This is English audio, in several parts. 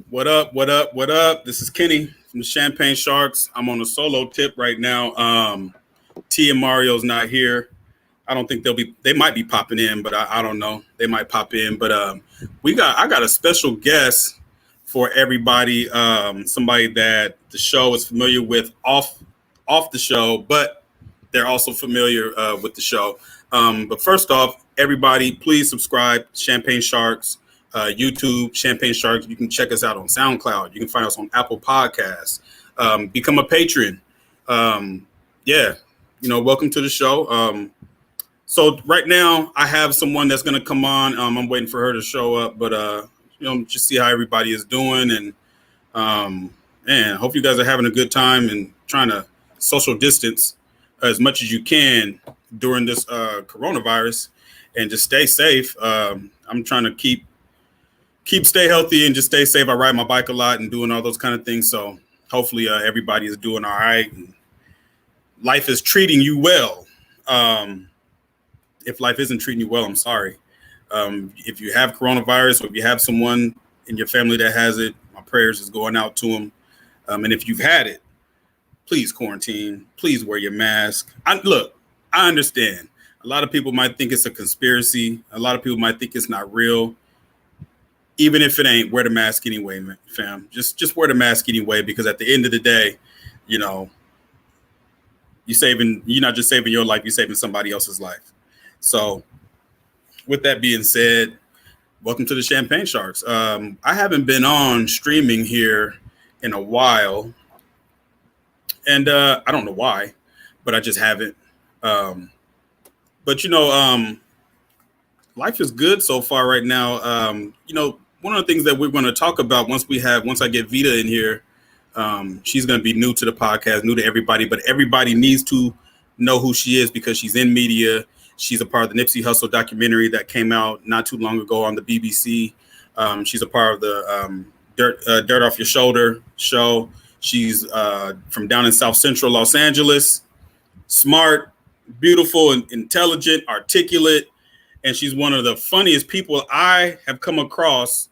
What up? What up? What up? This is Kenny from the Champagne Sharks. I'm on a solo tip right now. T and Mario's not here. I don't think they might be popping in, but I don't know. They might pop in. But I got a special guest for everybody. Somebody that the show is familiar with off the show, but they're also familiar with the show. But first off, everybody, please subscribe to Champagne Sharks. YouTube, Champagne Sharks. You can check us out on SoundCloud. You can find us on Apple Podcasts. Become a patron. Welcome to the show. So right now, I have someone that's going to come on. I'm waiting for her to show up, but just see how everybody is doing, and hope you guys are having a good time and trying to social distance as much as you can during this coronavirus, and just stay safe. I'm trying to keep stay healthy and just stay safe. I ride my bike a lot and doing all those kind of things. So hopefully everybody is doing all right. And life is treating you well. If life isn't treating you well, I'm sorry. If you have coronavirus or if you have someone in your family that has it, my prayers is going out to them. And if you've had it, please quarantine. Please wear your mask. I understand. A lot of people might think it's a conspiracy. A lot of people might think it's not real. Even if it ain't, wear the mask anyway, fam. Just wear the mask anyway, because at the end of the day, you're not just saving your life, you're saving somebody else's life. So with that being said, welcome to the Champagne Sharks. I haven't been on streaming here in a while, and I don't know why, but I just haven't. But life is good so far right now. One of the things that we're going to talk about once I get Vida in here, she's going to be new to the podcast, new to everybody, but everybody needs to know who she is because she's in media. She's a part of the Nipsey Hussle documentary that came out not too long ago on the BBC. She's a part of the Dirt Off Your Shoulder show. She's from down in South Central Los Angeles, smart, beautiful, and intelligent, articulate. And she's one of the funniest people I have come across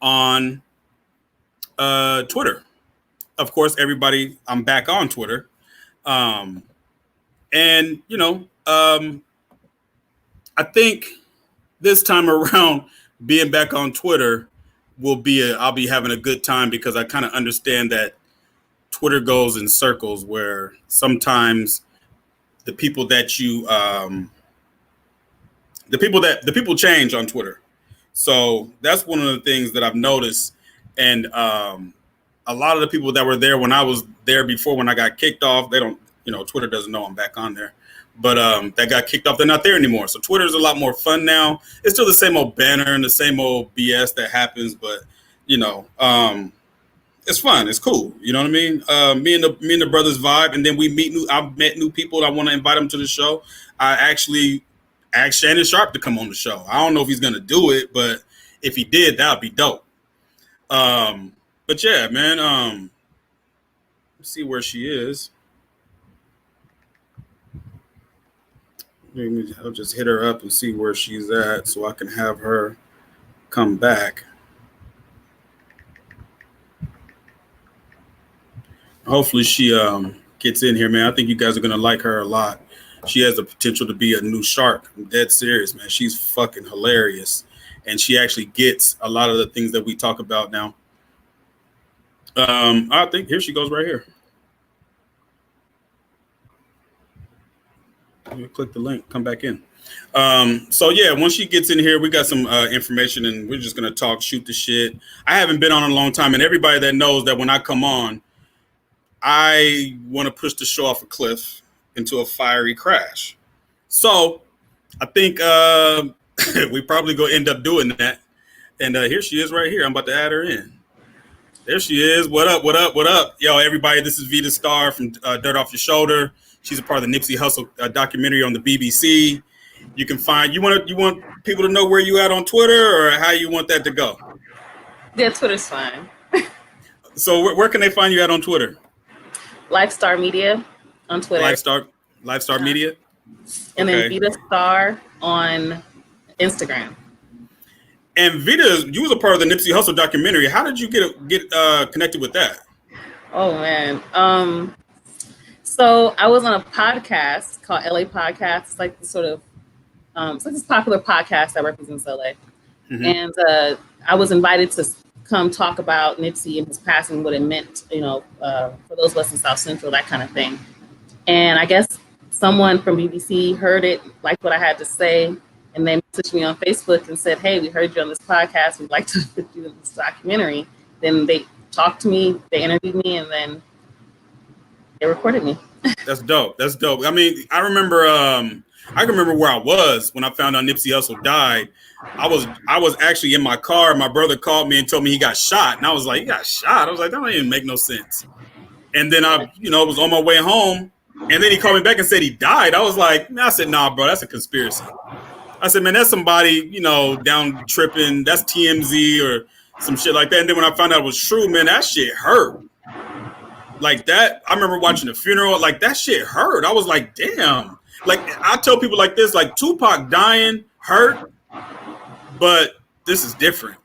on Twitter. Of course, everybody, I'm back on Twitter. I think this time around, being back on Twitter I'll be having a good time, because I kind of understand that Twitter goes in circles where sometimes the people change on Twitter. So that's one of the things that I've noticed. And a lot of the people that were there when I was there before, when I got kicked off, they don't, Twitter doesn't know I'm back on there, but that got kicked off. They're not there anymore. So Twitter is a lot more fun now. It's still the same old banner and the same old BS that happens, but it's fun. It's cool. You know what I mean? Me and the brothers vibe, and then I've met new people. I want to invite them to the show. I actually asked Shannon Sharp to come on the show. I don't know if he's going to do it, but if he did, that would be dope. But yeah, man, let's see where she is. I'll just hit her up and see where she's at so I can have her come back. Hopefully she gets in here, man. I think you guys are going to like her a lot. She has the potential to be a new shark. I'm dead serious, man. She's fucking hilarious. And she actually gets a lot of the things that we talk about now. I think here she goes right here. Click the link, come back in. So yeah, once she gets in here, we got some information, and we're just going to talk, shoot the shit. I haven't been on in a long time, and everybody that knows that when I come on, I want to push the show off a cliff into a fiery crash. So I think we probably go end up doing that. And here she is right here. I'm about to add her in. There she is. What up, what up, what up? Yo, everybody, this is Vida Star from Dirt Off Your Shoulder. She's a part of the Nipsey Hussle documentary on the BBC. You can find, you want people to know where you at on Twitter, or how you want that to go? Yeah, Twitter's fine. So where can they find you at on Twitter? Lifestar Media on Twitter. Lifestar Media? And then Vida Star on Instagram. And Vida, you was a part of the Nipsey Hussle documentary. How did you get connected with that? Oh man. So I was on a podcast called LA Podcast. It's like this sort of it's like this popular podcast that represents LA. Mm-hmm. And I was invited to come talk about Nipsey and his passing, what it meant, for those of us in South Central, that kind of thing. And I guess someone from BBC heard it, liked what I had to say, and they messaged me on Facebook and said, "Hey, we heard you on this podcast. We'd like to put you in this documentary." Then they talked to me, they interviewed me, and then they recorded me. That's dope. That's dope. I mean, I remember where I was when I found out Nipsey Hussle died. I was actually in my car. My brother called me and told me he got shot, and I was like, "He got shot?" I was like, "That don't even make no sense." And then I was on my way home, and then he called me back and said he died. I was like, I said, "Nah, bro, that's a conspiracy." I said, "Man, that's somebody, down tripping. That's TMZ or some shit like that." And then when I found out it was true, man, that shit hurt. Like that, I remember watching the funeral. Like that shit hurt. I was like, damn. Like I tell people like this, like Tupac dying hurt, but this is different.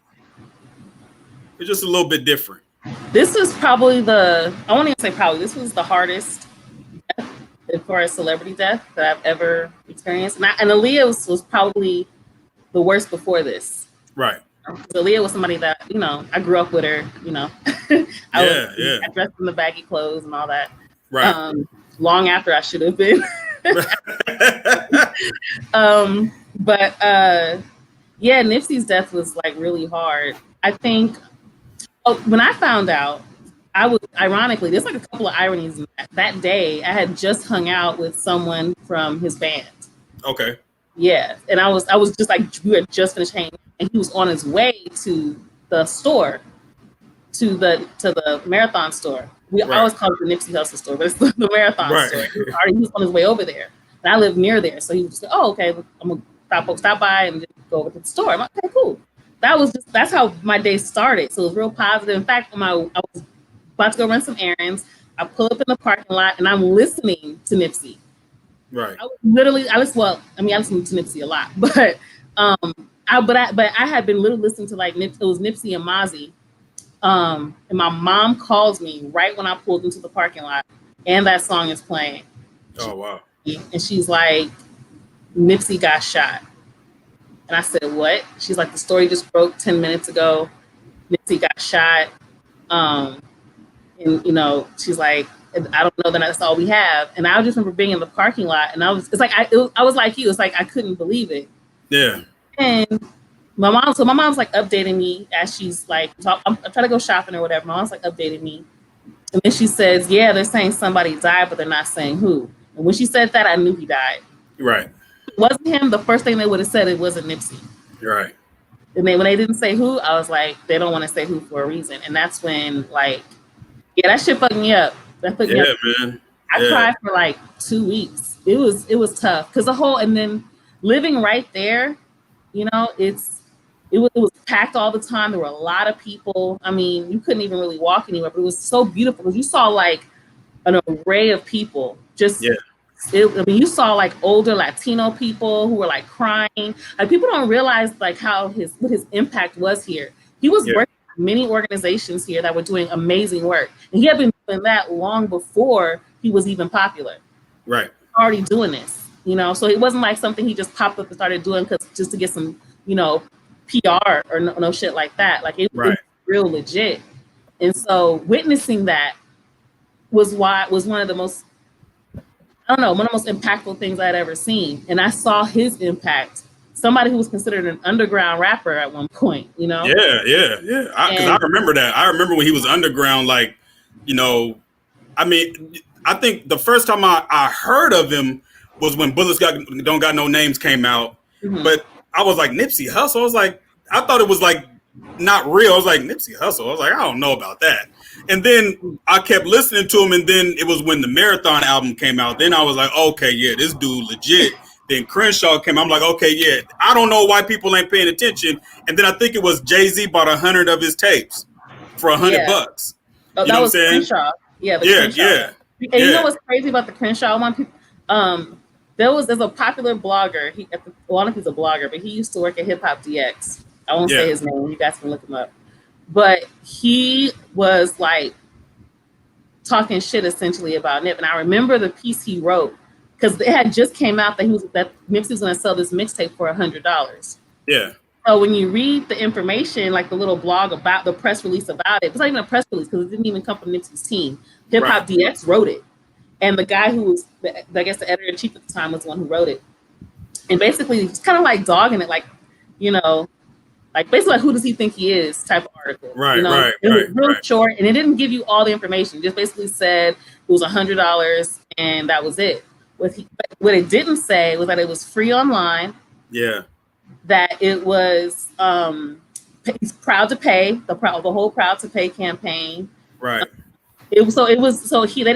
It's just a little bit different. This is probably I won't even say probably, this was the hardest death as far as celebrity death that I've ever experienced. And Aaliyah was probably the worst before this. Right. Aaliyah was somebody that, I grew up with her, I dressed in the baggy clothes and all that. Right. Long after I should have been. Yeah, Nipsey's death was like really hard. I think when I found out, I was ironically, there's like a couple of ironies in that day. I had just hung out with someone from his band. Okay. Yeah, and I was just like, we had just finished hanging, and he was on his way to the store, to the Marathon store. We always call it the Nipsey Hussle store, but it's the Marathon store. He was on his way over there, and I live near there, so he was just like, "Oh, okay, I'm gonna stop by and just go over to the store." I'm like, "Okay, cool." That's how my day started. So it was real positive. In fact, I was about to go run some errands. I pull up in the parking lot and I'm listening to Nipsey. Right. I listen to Nipsey a lot, but I had been literally listening to like it was Nipsey and Mozzie. And my mom calls me right when I pulled into the parking lot, and that song is playing. Oh wow! And she's like, "Nipsey got shot," and I said, "What?" She's like, "The story just broke 10 minutes ago. Nipsey got shot." And she's like, "I don't know that that's all we have." And I just remember being in the parking lot, and I was like you. It's like I couldn't believe it. Yeah. And my mom's like updating me as she's like, I'm trying to go shopping or whatever. My mom's like updating me. And then she says, "Yeah, they're saying somebody died, but they're not saying who." And when she said that, I knew he died. Right. If it wasn't him, the first thing they would have said, it wasn't Nipsey. Right. And when they didn't say who, I was like, they don't want to say who for a reason. And that's when, like, yeah, that shit fucked me up. That fucked me up. Man. I cried for like 2 weeks. It was tough because and then living right there, it was packed all the time. There were a lot of people. I mean, you couldn't even really walk anywhere, but it was so beautiful because you saw like an array of people. You saw like older Latino people who were like crying. Like people don't realize like what his impact was here. He was working with many organizations here that were doing amazing work, and he had been doing that long before he was even popular. Right. Already doing this, so it wasn't like something he just popped up and started doing just to get some, PR or no shit like that. Like it was real legit. And so witnessing that was one of the most, one of the most impactful things I'd ever seen. And I saw his impact. Somebody who was considered an underground rapper at one point, Yeah. Because I remember that. I remember when he was underground, like, I mean, I think the first time I heard of him was when Bullets Don't Got No Names came out. Mm-hmm. But I was like, Nipsey Hussle? I was like, I thought it was like not real. I was like, Nipsey Hussle? I was like, I don't know about that. And then I kept listening to him, and then it was when the Marathon album came out. Then I was like, okay, yeah, this dude legit. Then Crenshaw came. I'm like, okay, yeah. I don't know why people ain't paying attention. And then I think it was Jay-Z bought 100 of his tapes for $100. Oh, that was Crenshaw. Yeah, Crenshaw. Yeah. And you know what's crazy about the Crenshaw one? There's a popular blogger. I don't know if he's a blogger, but he used to work at Hip Hop DX. I won't say Yeah. his name. You guys can look him up. But he was like talking shit essentially about Nip. And I remember the piece he wrote because it had just came out that Nipsey was going to sell this mixtape for $100. Yeah. So when you read the information, like the little blog about the press release about it, it's not even a press release because it didn't even come from Nipsey's team. Hip Hop DX wrote it. And the guy who was, I guess, the editor-in-chief at the time was the one who wrote it. And basically, he's kind of like dogging it, like, you know, like basically like, who does he think he is type of article. Right, you know? right, It was real right. short, and it didn't give you all the information. It just basically said it was $100, and that was it. What it didn't say was that it was free online. Yeah. That it was he's proud to pay the whole Proud to Pay campaign. Right. They didn't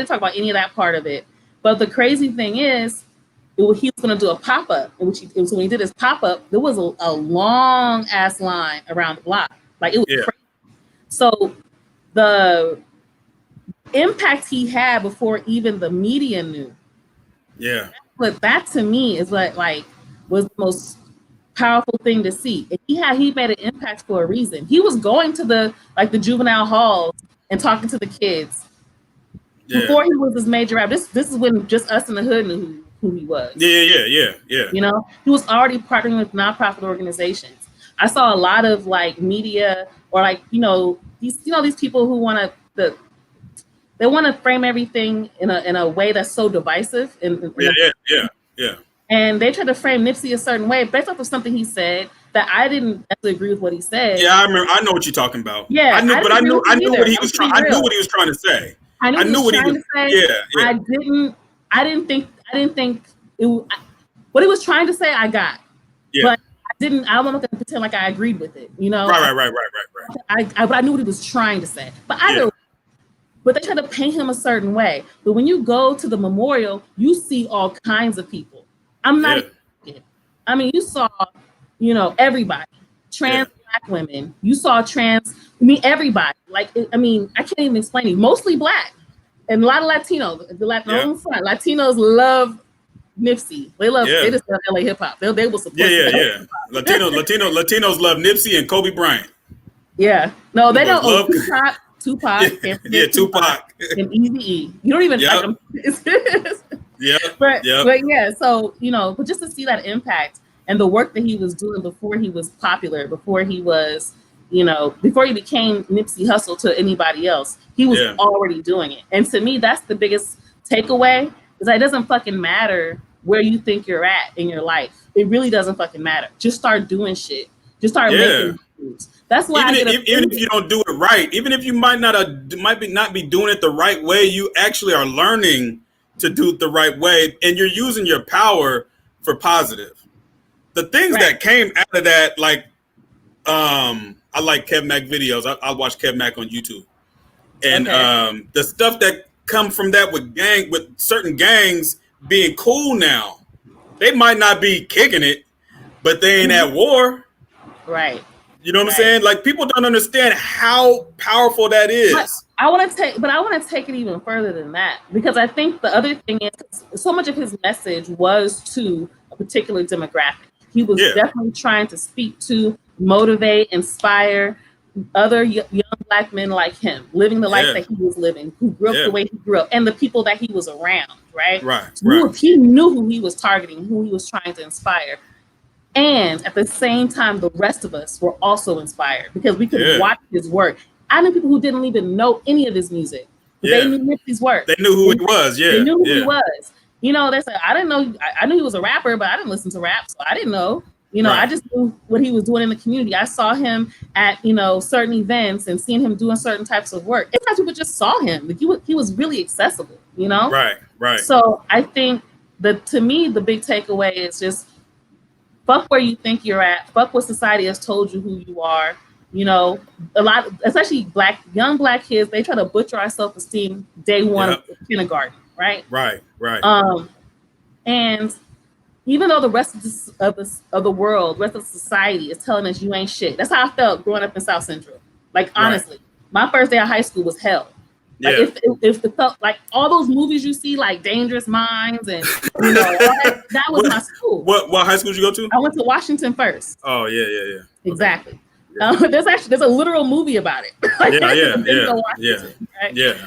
talk about any of that part of it. But the crazy thing is, he was going to do a pop up, when he did his pop up, there was a long ass line around the block, like it was crazy. So the impact he had before even the media knew. Yeah. But that to me is what like was the most powerful thing to see. And he made an impact for a reason. He was going to the juvenile halls and talking to the kids before he was this major rap. This is when just us in the hood knew who he was. Yeah. You know, he was already partnering with nonprofit organizations. I saw a lot of like media or like these people who want to frame everything in a way that's so divisive. Yeah. And they tried to frame Nipsey a certain way based off of something he said that I didn't actually agree with what he said. Yeah, I remember. I know what you're talking about. Yeah, I knew what he was trying. I knew what he was trying to say. I knew what he was trying to say. Yeah. I didn't think what he was trying to say. I got. Yeah. But I'm not going to pretend like I agreed with it. You know. Right. But I knew what he was trying to say. But But they try to paint him a certain way. But when you go to the memorial, you see all kinds of people. I'm not. I mean, you saw, everybody. Trans Black women. You saw everybody. Like, I mean, I can't even explain it. Mostly Black, and a lot of Latinos. Latinos love Nipsey. They just love LA hip hop. They will support. Yeah. Latinos love Nipsey and Kobe Bryant. Yeah. No, they don't. Tupac. Tupac. And Eazy-E. You don't even like them. But yeah, so but just to see that impact and the work that he was doing before he was popular, before he was, before he became Nipsey Hussle to anybody else, he was already doing it. And to me, that's the biggest takeaway, is that it doesn't fucking matter where you think you're at in your life. It really doesn't fucking matter. Just start doing shit. Just start making moves. That's why even if you don't do it right, even if you might not be doing it the right way, you actually are learning to do it the right way, and you're using your power for positive. The things that came out of that, like, I like Kev Mack videos. I watch Kev Mack on YouTube, and the stuff that come from that with certain gangs being cool now, they might not be kicking it, but they ain't at war. Right. You know what I'm saying? Like, people don't understand how powerful that is. But I want to take it even further than that, because I think the other thing is so much of his message was to a particular demographic. He was definitely trying to speak to, motivate, inspire other young Black men like him, living the life that he was living, who grew up the way he grew up, and the people that he was around, right? He knew who he was targeting, who he was trying to inspire. And at the same time, the rest of us were also inspired because we could watch his work. I knew people who didn't even know any of his music. But they knew Nipsey's work. They knew who he was. They knew who he was. They said, I didn't know. I knew he was a rapper, but I didn't listen to rap, so I didn't know. I just knew what he was doing in the community. I saw him at certain events and seeing him doing certain types of work. Sometimes people just saw him. Like he was really accessible. Right. So I think to me the big takeaway is just, fuck where you think you're at. Fuck what society has told you who you are. A lot, especially young Black kids, they try to butcher our self-esteem day one of kindergarten, right? Right. And even though the rest of the world, rest of society is telling us you ain't shit. That's how I felt growing up in South Central. Like, honestly, my first day of high school was hell. Like Yeah. if it felt like all those movies you see, like Dangerous Minds and all that was my school. What high school did you go to? I went to Washington first. Oh yeah. Okay. Exactly. There's a literal movie about it. Like, Denzel Washington, right? Yeah.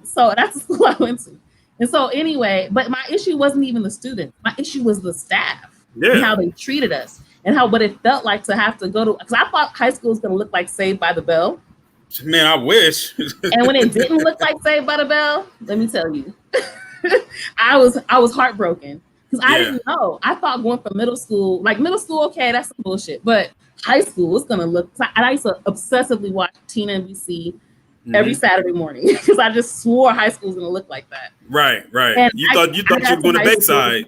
So that's the school I went to. And so anyway, but my issue wasn't even the students. My issue was the staff and how they treated us and what it felt like to have to go to, because I thought high school was going to look like Saved by the Bell. Man, I wish. And when it didn't look like Saved by the Bell, let me tell you, I was heartbroken because I didn't know. I thought going from middle school, okay, that's some bullshit. But high school was gonna look. And I used to obsessively watch Teen NBC every Saturday morning because I just swore high school was gonna look like that. Right. And You thought you were going to Bayside.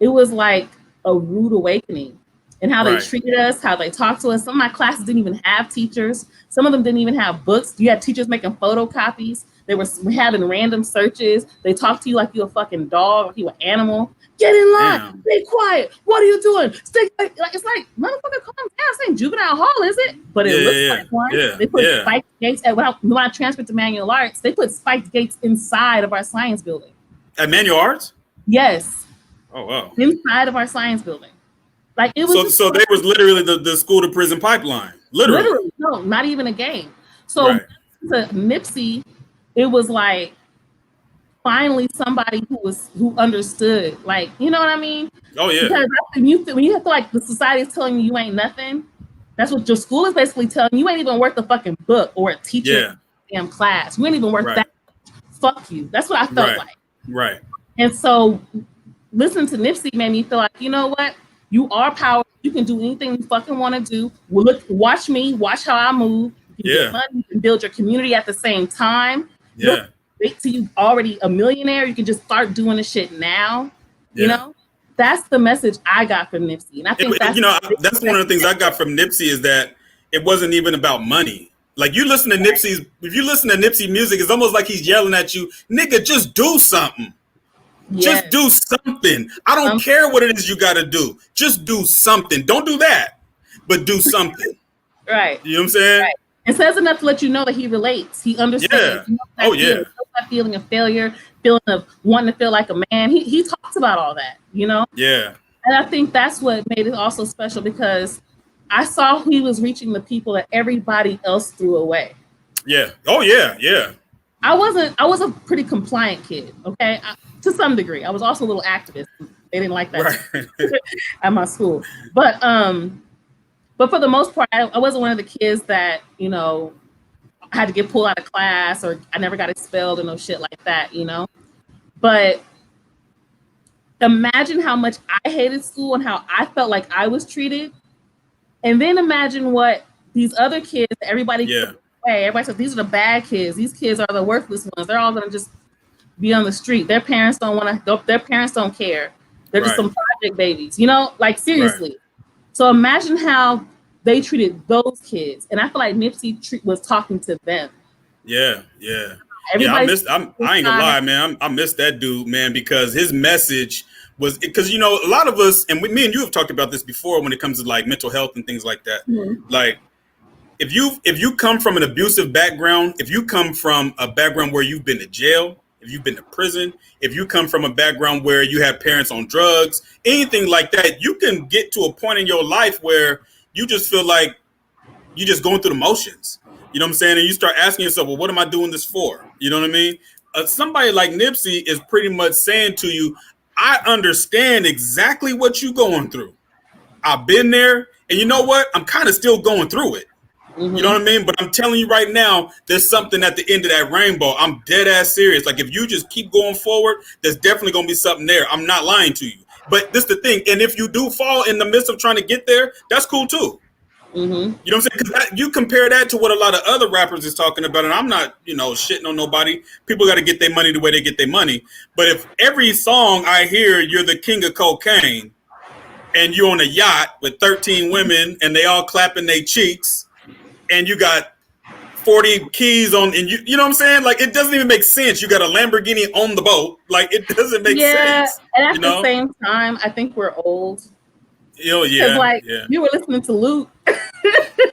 It was like a rude awakening. And how they treated us, how they talked to us. Some of my classes didn't even have teachers. Some of them didn't even have books. You had teachers making photocopies. They were having random searches. They talked to you like you a fucking dog, like you an animal. Get in line. Stay quiet. What are you doing? Stay like it's like, motherfucker, calm down. This ain't juvenile hall, is it? But it looks like one. They put spiked gates. When I transferred to manual arts, they put spiked gates inside of our science building. At manual arts? Yes. Oh wow. Inside of our science building. Like it was so they was literally the school to prison pipeline. Literally. No, not even a game. So to Nipsey, it was like finally somebody who understood. Like, you know what I mean? Oh yeah. Because when you feel like the society is telling you ain't nothing, that's what your school is basically telling you. You ain't even worth a fucking book or a teacher damn class. You ain't even worth that. Fuck you. That's what I felt like. Right. And so listening to Nipsey made me feel like, you know what? You are powerful. You can do anything you fucking want to do. Well, watch me. Watch how I move. You can get money. You can build your community at the same time. Yeah. Wait till you already a millionaire. You can just start doing the shit now. You know, that's the message I got from Nipsey, and I think that's one of the things I got from Nipsey is that it wasn't even about money. Like you listen to Nipsey's, if you listen to Nipsey music, it's almost like he's yelling at you, nigga, just do something. Just do something. I don't care what it is you got to do. Just do something. Don't do that, but do something. Right. You know what I'm saying? Right. It says enough to let you know that he relates. He understands. Yeah. That feeling of failure, feeling of wanting to feel like a man. He talks about all that, you know? Yeah. And I think that's what made it also special because I saw he was reaching the people that everybody else threw away. Yeah. Oh, yeah. Yeah. I was a pretty compliant kid, okay? To some degree. I was also a little activist. They didn't like that at my school. But for the most part, I wasn't one of the kids that, you know, had to get pulled out of class or I never got expelled or no shit like that, you know? But imagine how much I hated school and how I felt like I was treated. And then imagine what these other kids, everybody everybody said, these are the bad kids. These kids are the worthless ones. They're all going to just be on the street. Their parents don't care. They're just some project babies, you know, like seriously. So imagine how they treated those kids. And I feel like Nipsey was talking to them. Yeah. I ain't gonna lie, man. I miss that dude, man, because his message was, because, you know, a lot of us, and me and you have talked about this before when it comes to like mental health and things like that. Like, if you come from an abusive background, if you come from a background where you've been to jail, if you've been to prison, if you come from a background where you have parents on drugs, anything like that, you can get to a point in your life where you just feel like you're just going through the motions. You know what I'm saying? And you start asking yourself, well, what am I doing this for? You know what I mean? Somebody like Nipsey is pretty much saying to you, I understand exactly what you're going through. I've been there. And you know what? I'm kind of still going through it. You know what I mean? But I'm telling you right now, there's something at the end of that rainbow. I'm dead ass serious. Like, if you just keep going forward, there's definitely going to be something there. I'm not lying to you. But this is the thing. And if you do fall in the midst of trying to get there, that's cool too. You know what I'm saying? Because you compare that to what a lot of other rappers is talking about. And I'm not, you know, shitting on nobody. People got to get their money the way they get their money. But if every song I hear, you're the king of cocaine, and you're on a yacht with 13 women and they all clapping their cheeks, and you got 40 keys on, and you know what I'm saying? Like, it doesn't even make sense. You got a Lamborghini on the boat. Like, it doesn't make sense. And at the same time, I think we're old. Oh, yeah. Because, like, you were listening to Luke,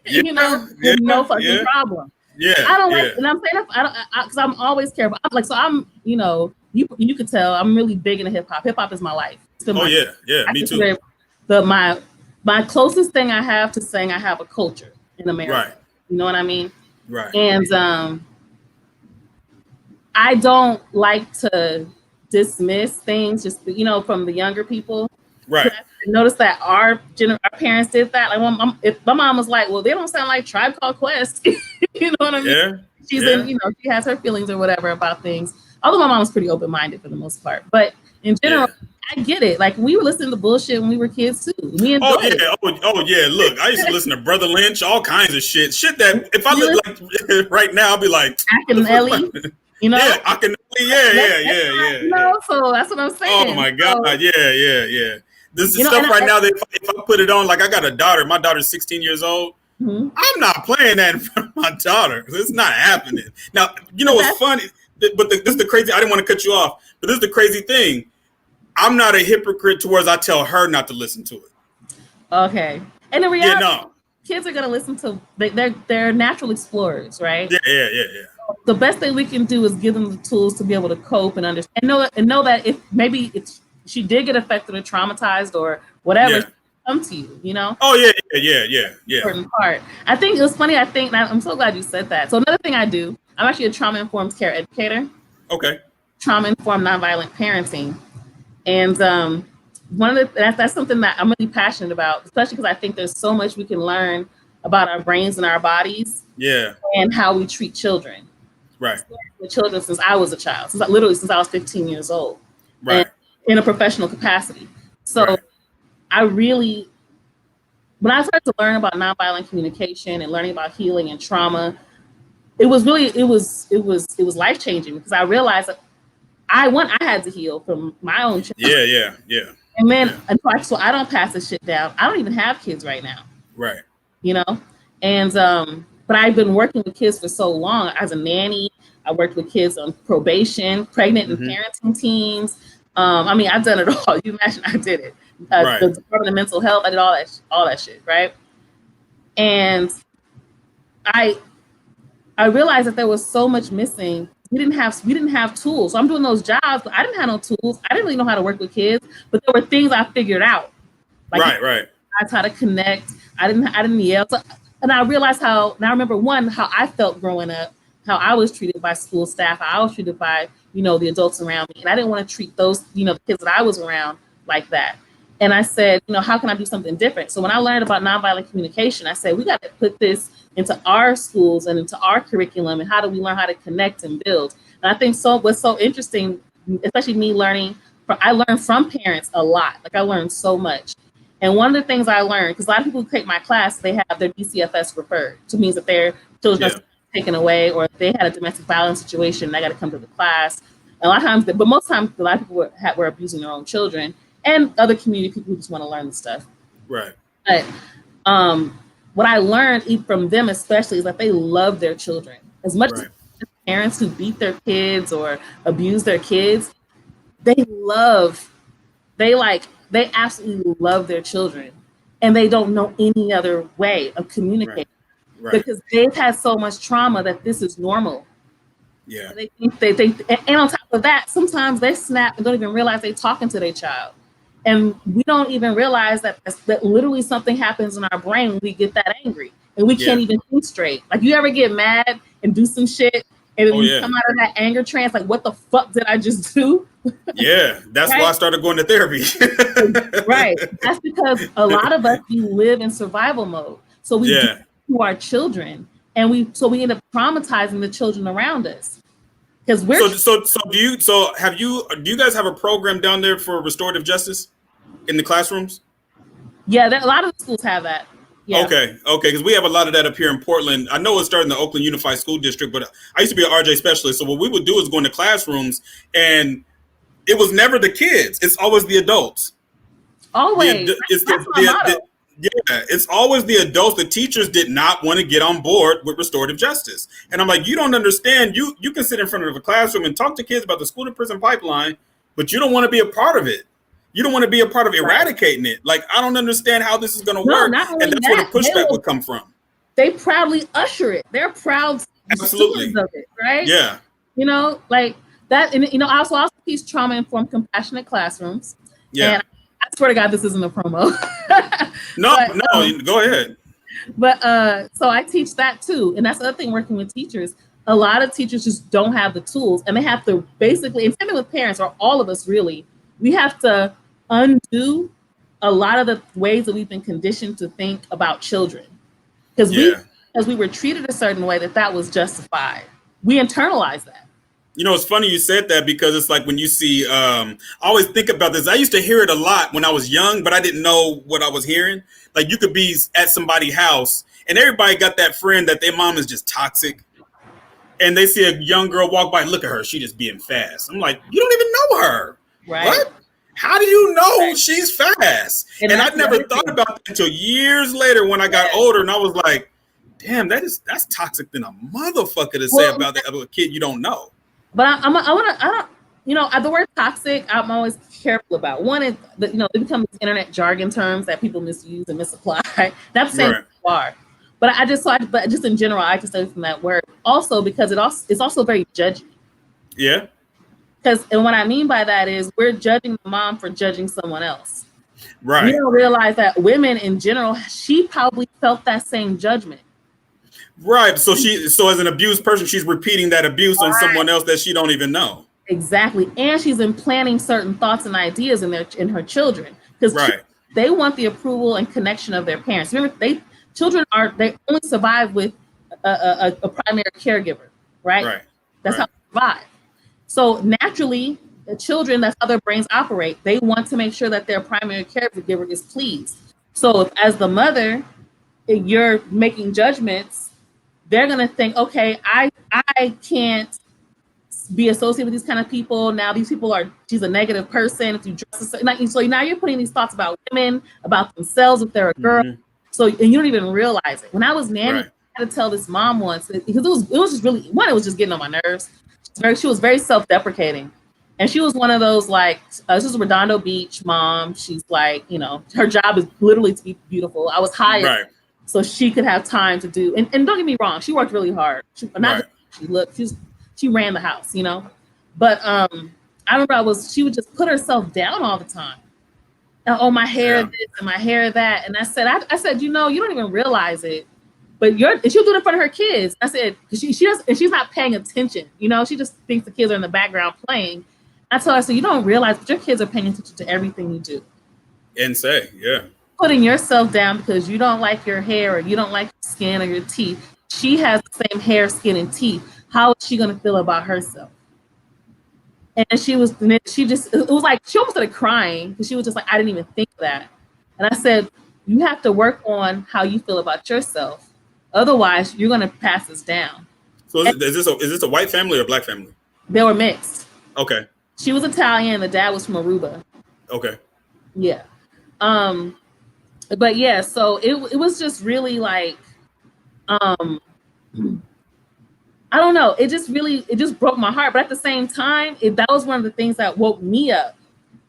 you know, with no fucking problem. Yeah, I don't like, yeah. and I'm saying I don't, because I'm always careful. I'm like, so I'm, you could tell I'm really big into hip hop. Hip hop is my life. It's been Oh my, yeah, yeah. I Me too. consider my closest thing I have to saying I have a culture in America. Right, You know what I mean? right, And I don't like to dismiss things just from the younger people. right. Because I noticed that our parents did that. Like if my mom was like, "Well, they don't sound like Tribe Called Quest," you know what I mean? Yeah, She's in, yeah, she has her feelings or whatever about things. Although my mom was pretty open minded for the most part, but in general, yeah. I get it. Like we were listening to bullshit when we were kids too. We Oh enjoyed it. yeah, oh yeah. Look, I used to listen to Brother Lynch, all kinds of shit. Shit that if I look like right now, I'll be like, Ack what the and fuck am Ellie, I? you know. Yeah, I can. Yeah, That's, yeah, that's yeah, not, yeah, yeah. so that's what I'm Oh saying. my god, So, yeah, yeah, yeah. This is and stuff right now that if I put it on, like I got a daughter. My daughter's 16 years old. mhm. I'm not playing that in front of my daughter. It's not happening. Now, you know But what's that's funny? But this is the crazy. I didn't want to cut you off, but this is the crazy thing. I'm not a hypocrite towards I tell her not to listen to it. okay. And in Yeah, reality, no. kids are gonna listen to they're natural explorers, right? Yeah, yeah, yeah, yeah. The best thing we can do is give them the tools to be able to cope and understand and know that if maybe it's she did get affected or traumatized or whatever, Yeah. she come to you, Oh yeah, yeah, yeah, yeah, yeah. important part. I think it was funny. I'm so glad you said that. So another thing I do, I'm actually a trauma informed care educator, Okay. trauma informed nonviolent parenting, and one of that's something that I'm really passionate about, especially because I think there's so much we can learn about our brains and our bodies Yeah. and how we treat children. Right. With children since I was a child, since I was 15 years old, and Right. in a professional capacity. So Right. I really, when I started to learn about nonviolent communication and learning about healing and trauma, it was life changing because I realized that I had to heal from my own child, Yeah. Yeah. Yeah. and then Yeah. so I don't pass this shit down. I don't even have kids right now, Right. you know, and but I've been working with kids for so long as a nanny. I worked with kids on probation, pregnant and Mm-hmm. parenting teams. I mean, I've done it all. You imagine I did it. Right. The Department of Mental Health, I did all that shit, right? And I I realized that there was so much missing. We didn't have tools. So I'm doing those jobs, but I didn't have no tools. I didn't really know how to work with kids, but there were things I figured out. Like Right. Right. that's how to connect. I didn't yell. So, and I realized how. And I remember how I felt growing up, how I was treated by school staff, how I was treated by the adults around me, and I didn't want to treat those the kids that I was around like that. And I said, how can I do something different? So when I learned about nonviolent communication, I said we got to put this into our schools and into our curriculum, and how do we learn how to connect and build? And I think what's so interesting, especially me learning. I learned from parents a lot. Like I learned so much. And one of the things I learned, because a lot of people who take my class, they have their DCFS referred, which means that their children Yeah. are taken away or they had a domestic violence situation, they got to come to the class. And a lot of times, but most times, a lot of people were abusing their own children and other community people who just want to learn the stuff. Right. But what I learned from them, especially, is that they love their children as much as Right. parents who beat their kids or abuse their kids. They love they absolutely love their children, and they don't know any other way of Right. communicating Right. because they've had so much trauma that this is normal. Yeah. And and on top of that, sometimes they snap and don't even realize they're talking to their child, and we don't even realize that literally something happens in our brain when we get that angry, and we can't Yeah. even think straight. Like you ever get mad and do some shit, and then Oh you yeah. come out of that anger trance, like what the fuck did I just do? Yeah. That's why I Right? started going to therapy. Right. That's because a lot of us we live in survival mode. So we do Yeah. it to our children, and we end up traumatizing the children around us because we're So do you guys have a program down there for restorative justice in the classrooms? yeah. A lot of the schools have that. Yeah. Okay, okay, because we have a lot of that up here in Portland. I know it's starting the Oakland Unified School District, but I used to be an RJ specialist. So what we would do is go into classrooms, and it was never the kids; it's always the adults. Always. It's That's my motto. yeah, it's always the adults. The teachers did not want to get on board with restorative justice, and I'm like, you don't understand. You can sit in front of a classroom and talk to kids about the school to prison pipeline, but you don't want to be a part of it. You don't want to be a part of Right. eradicating it. Like, I don't understand how this is going to No, work, not and only that's where the that, pushback would come from. they proudly usher it. They're proud stewards Absolutely. of it, right? Yeah. You know, like that. And I also teach trauma informed compassionate classrooms. Yeah. And I swear to God, this isn't a promo. No, but no, go ahead. so I teach that too. And that's the other thing working with teachers. A lot of teachers just don't have the tools, and they have to basically, and same with parents, or all of us really, we have to undo a lot of the ways that we've been conditioned to think about children. Because Yeah. we were treated a certain way that was justified. We internalize that. You know, it's funny you said that because it's like when you see, I always think about this. I used to hear it a lot when I was young, but I didn't know what I was hearing. Like you could be at somebody's house and everybody got that friend that their mom is just toxic. And they see a young girl walk by, look at her, she just being fast. I'm like, you don't even know her. Right. What? How do you know Right. she's fast? And And I that's the never other thought thing. about that until years later when I got older, and I was like, damn, that's toxic than a motherfucker to say about a kid you don't know. But I don't, the word toxic, I'm always careful about. One is that, they become these internet jargon terms that people misuse and misapply. That's saying Right. are. But but just in general, I just say from that word. Also, because it's also very judgy. Yeah. And what I mean by that is we're judging the mom for judging someone else. Right. We don't realize that women in general, she probably felt that same judgment. Right. So as an abused person, she's repeating that abuse on someone else that she don't even know. Exactly. And she's implanting certain thoughts and ideas in her children. Because Right. they want the approval and connection of their parents. Remember, children they only survive with a primary caregiver, right? Right. That's Right. how they survive. So naturally, the children, that's how their brains operate. They want to make sure that their primary caregiver is pleased. So if, as the mother, if you're making judgments, they're gonna think, okay, I can't be associated with these kind of people. Now these people she's a negative person. If you dress so now you're putting these thoughts about women, about themselves if they're a girl. Mm-hmm. So, and you don't even realize it. When I was nanny, Right. I had to tell this mom once because it was just really it was just getting on my nerves. She was very self-deprecating, and she was one of those like this is Redondo Beach mom. She's like, her job is literally to be beautiful. I was hired Right. so she could have time to do. And don't get me wrong, she worked really hard. Right. She ran the house, But I remember she would just put herself down all the time. And, oh, my hair this and my hair that. And I said, you don't even realize it. But she'll do it in front of her kids. I said, she does, and she's not paying attention. She just thinks the kids are in the background playing. I told her, so you don't realize that your kids are paying attention to everything you do. And yeah. Putting yourself down because you don't like your hair or you don't like your skin or your teeth. She has the same hair, skin, and teeth. How is she going to feel about herself? And it was like, she almost started crying because she was just like, I didn't even think of that. And I said, you have to work on how you feel about yourself. Otherwise, you're going to pass this down. So is this a white family or a black family? They were mixed. Okay. She was Italian. The dad was from Aruba. Okay. Yeah. But yeah, so it was just really like, I don't know. It just broke my heart. But at the same time, that was one of the things that woke me up,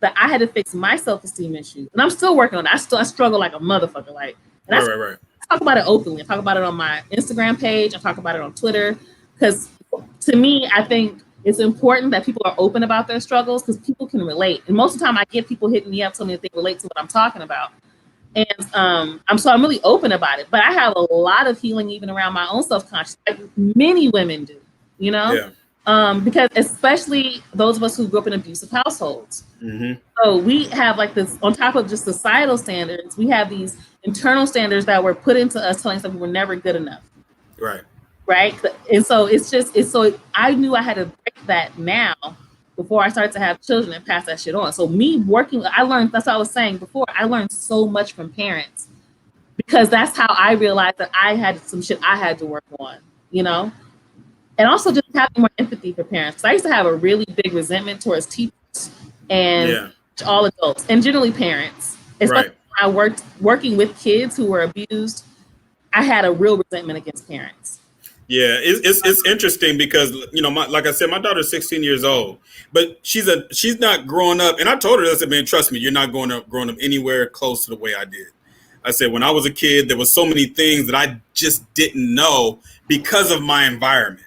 that I had to fix my self-esteem issues. And I'm still working on it. I struggle like a motherfucker. Right. I talk about it openly. I talk about it on my Instagram page. I talk about it on Twitter. Because to me, I think it's important that people are open about their struggles because people can relate. And most of the time I get people hitting me up telling me that they relate to what I'm talking about. And I'm really open about it. But I have a lot of healing even around my own self-conscious, like many women do, Yeah. Because especially those of us who grew up in abusive households. Mm-hmm. So we have like this, on top of just societal standards, we have these internal standards that were put into us telling us that we were never good enough. Right. Right. And so I knew I had to break that now before I started to have children and pass that shit on. So I learned, that's what I was saying before, I learned so much from parents because that's how I realized that I had some shit I had to work on, and also just having more empathy for parents. Because I used to have a really big resentment towards teachers and all adults and generally parents. Especially when I working with kids who were abused, I had a real resentment against parents. Yeah, it's interesting because like I said, my daughter's 16 years old, but she's not growing up. And I told her, I said, man, trust me, you're not growing up anywhere close to the way I did. I said, when I was a kid, there was so many things that I just didn't know because of my environment.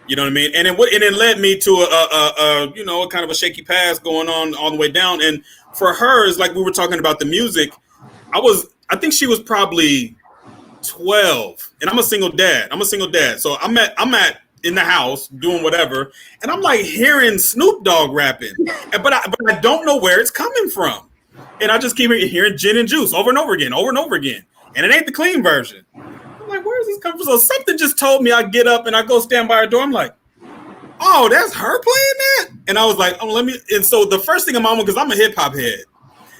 You know what I mean? And it led me to a kind of a shaky past going on all the way down. And for her, it's like we were talking about the music. I think she was probably 12, and I'm a single dad. So I'm at in the house doing whatever, and I'm like hearing Snoop Dogg rapping, but I don't know where it's coming from, and I just keep hearing Gin and Juice over and over again, and it ain't the clean version. I'm like, where is this coming from? So something just told me I get up and I go stand by her door. I'm like, oh, that's her playing that, and I was like, oh, let me. And so the first thing I'm on, because I'm a hip hop head,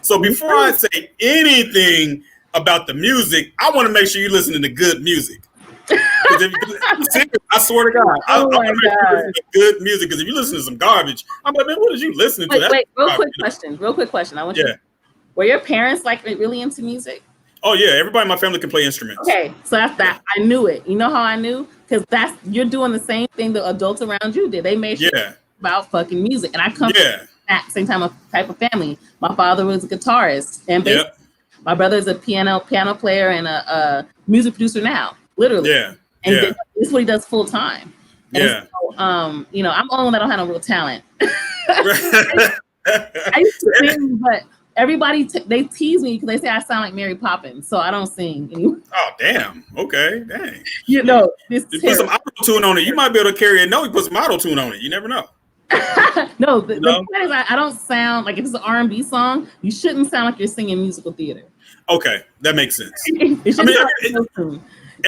so before I say anything about the music, I want to make sure you're listening to good music. I swear to God, I want to make sure you're listening to good music, because if you listen to some garbage, I'm like, man, what are you listening to? Wait, real quick question. I want you. Were your parents like really into music? Oh yeah, everybody in my family can play instruments. Okay, so that's that. I knew it. You know how I knew? Because you're doing the same thing the adults around you did. They made sure about fucking music, and I come from that same type of family. My father was a guitarist, and my brother is a piano player and a music producer now, literally. And this is what he does full time. And so, I'm the only one that don't have no real talent. I used to sing, but everybody they tease me because they say I sound like Mary Poppins, so I don't sing anymore. Oh damn! Okay, dang. You know, you put some auto tune on it. You might be able to carry a note. You put some auto tune on it. You never know. No, the point is I don't sound like, if it's an R&B song, you shouldn't sound like you're singing musical theater. Okay, that makes sense.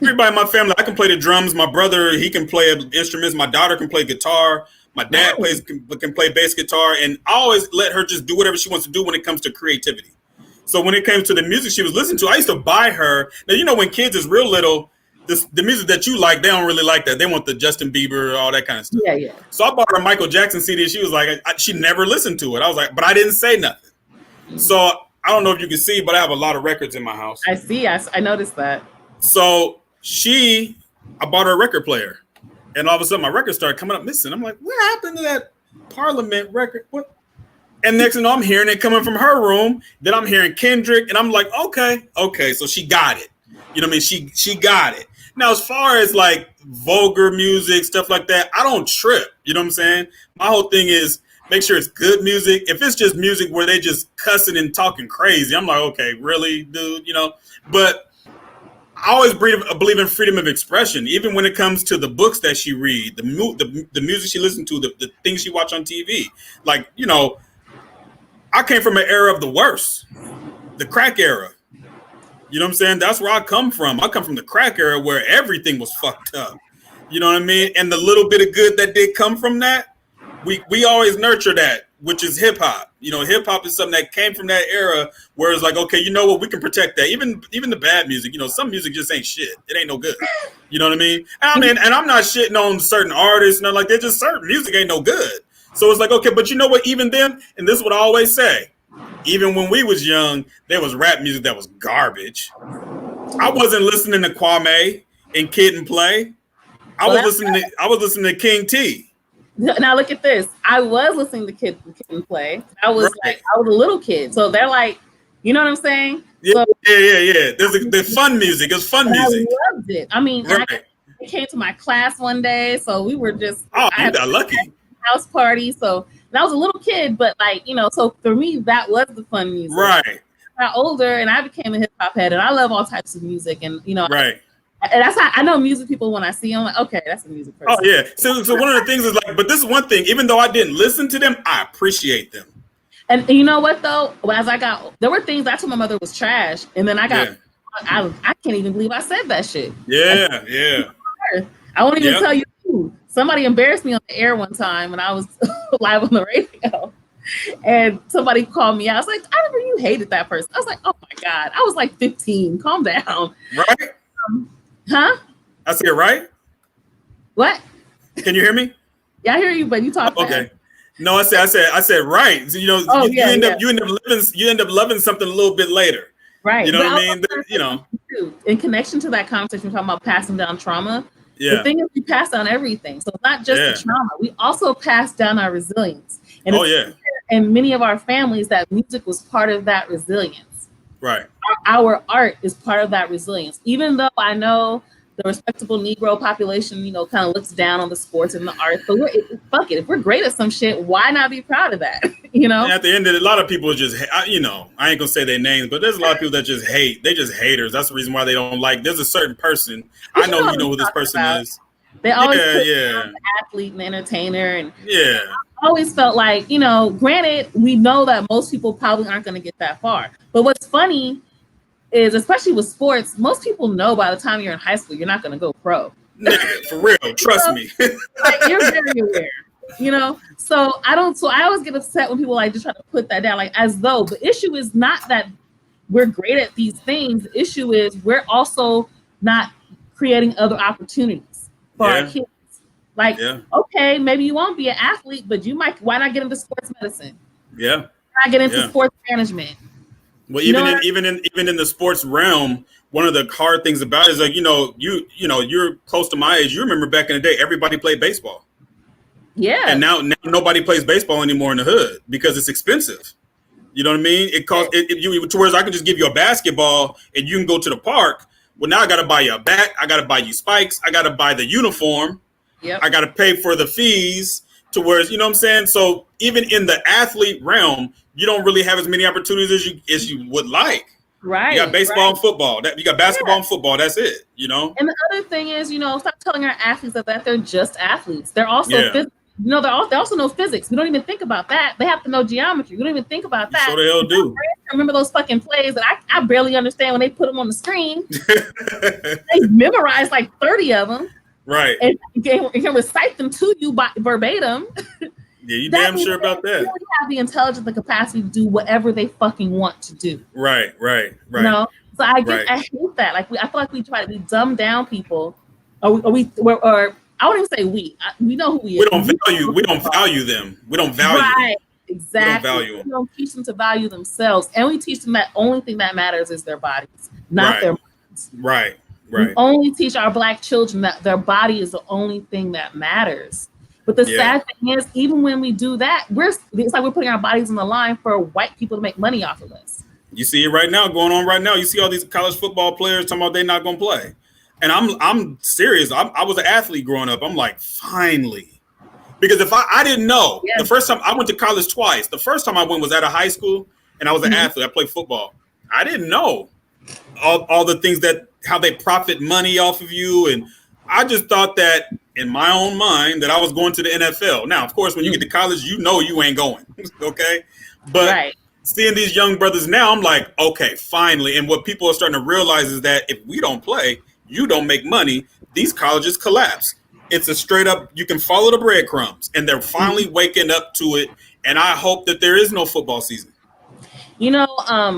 Everybody in my family, I can play the drums. My brother, he can play instruments. My daughter can play guitar. My dad can play bass guitar, and I always let her just do whatever she wants to do when it comes to creativity. So when it came to the music she was listening to, I used to buy her. Now, when kids is real little, the music that you like, they don't really like that. They want the Justin Bieber, all that kind of stuff. Yeah. So I bought her a Michael Jackson CD. She was like, she never listened to it. I was like, but I didn't say nothing. So I don't know if you can see, but I have a lot of records in my house. I see. I noticed that. So I bought her a record player, and all of a sudden my records started coming up missing. I'm like, what happened to that Parliament record? What? And next thing you know, I'm hearing it coming from her room. Then I'm hearing Kendrick, and I'm like, okay. So she got it. You know what I mean? She got it. Now, as far as like vulgar music, stuff like that, I don't trip. You know what I'm saying? My whole thing is make sure it's good music. If it's just music where they just cussing and talking crazy, I'm like, okay, really, dude? But I always believe in freedom of expression, even when it comes to the books that she read, the music she listens to, the things she watch on TV. Like, I came from an era of the worst, the crack era. You know what I'm saying? That's where I come from. I come from the crack era where everything was fucked up. You know what I mean? And the little bit of good that did come from that, we always nurture that, which is hip hop. Hip hop is something that came from that era where it's like, okay, you know what? We can protect that. Even the bad music, some music just ain't shit. It ain't no good. You know what I mean? And I'm not shitting on certain artists. Like, they're just certain music ain't no good. So it's like, okay, but you know what? Even them, and this is what I always say, even when we was young, there was rap music that was garbage. I wasn't listening to Kwame and Kid and Play. I was listening to King T. Now look at this. I was listening to Kid and Play. I was a little kid. So they're like, you know what I'm saying? Yeah. There's the fun music. It's fun music. I loved it. I mean, they came to my class one day, so we were just you got lucky. House party. So I was a little kid, but so for me that was the fun music. Right. I got older and I became a hip hop head, and I love all types of music, and right. And that's how I know music people when I see them. Like, okay, that's a music person. Oh yeah. So one of the things is like, but this is one thing. Even though I didn't listen to them, I appreciate them. And you know what though? There were things I told my mother was trash, and then I can't even believe I said that shit. Yeah. I won't even tell you who. Somebody embarrassed me on the air one time when I was live on the radio, and somebody called me out. I was like, I remember you hated that person. I was like, oh my God. I was like 15. Calm down. Right. Huh? I said right. What? Can you hear me? Yeah, I hear you, but you talk. Okay. No, I said right. So, you end up loving something a little bit later. Right. You know what I mean? In connection to that conversation, we're talking about passing down trauma. Yeah. The thing is, we pass down everything. So it's not just the trauma. We also pass down our resilience. And and many of our families, that music was part of that resilience. Right. Our art is part of that resilience. Even though I know the respectable Negro population, kind of looks down on the sports and the arts, but fuck it. If we're great at some shit, why not be proud of that? And at the end of it, a lot of people just, I ain't gonna say their names, but there's a lot of people that just hate. They just haters. That's the reason why they don't like. There's a certain person. But I know you know who this person is. They always Yeah, put yeah, the athlete and the entertainer, and yeah. I always felt like, granted, we know that most people probably aren't going to get that far. But what's funny is, especially with sports, most people know by the time you're in high school, you're not going to go pro. Nigga, for real, trust me. Like, you're very aware, So I always get upset when people like just try to put that down, like as though the issue is not that we're great at these things. The issue is we're also not creating other opportunities for our kids. Like, okay, maybe you won't be an athlete, but why not get into sports medicine? Yeah. Why not get into sports management? Well, even in the sports realm, one of the hard things about it is like, you're close to my age. You remember back in the day, everybody played baseball. Yeah. And now nobody plays baseball anymore in the hood because it's expensive. You know what I mean? It costs to whereas I can just give you a basketball and you can go to the park. Well, now I got to buy you a bat. I got to buy you spikes. I got to buy the uniform. Yep. I got to pay for the fees to whereas, you know what I'm saying? So even in the athlete realm, you don't really have as many opportunities as you would like. Right. You got baseball and football. You got basketball and football. That's it, And the other thing is, stop telling our athletes that they're just athletes. They're also physics. They also know physics. We don't even think about that. They have to know geometry. We don't even think about that. So the hell do. I remember those fucking plays that I barely understand when they put them on the screen. They memorized like 30 of them. Right. And you can recite them to you by verbatim. Yeah, you damn sure about that. They really have the intelligence, the capacity to do whatever they fucking want to do. Right. So I hate that. Like I feel like we dumb down people, or I wouldn't even say we know who we are. We don't value them. We don't value them. Right. Exactly. We don't teach them to value themselves, and we teach them that only thing that matters is their bodies, not their minds. Right. We only teach our Black children that their body is the only thing that matters. But the sad thing is, even when we do that, it's like we're putting our bodies on the line for white people to make money off of us. You see it right now, going on right now. You see all these college football players talking about they're not going to play. And I'm serious. I was an athlete growing up. I'm like, finally. Because if I didn't know, the first time I went to college twice. The first time I went was at a high school, and I was an athlete. I played football. I didn't know all the things how they profit money off of you. And I just thought that in my own mind that I was going to the NFL. Now, of course, when you get to college, you ain't going. Okay. But seeing these young brothers now, I'm like, okay, finally. And what people are starting to realize is that if we don't play, you don't make money, these colleges collapse. It's a straight up, you can follow the breadcrumbs, and they're finally waking up to it. And I hope that there is no football season.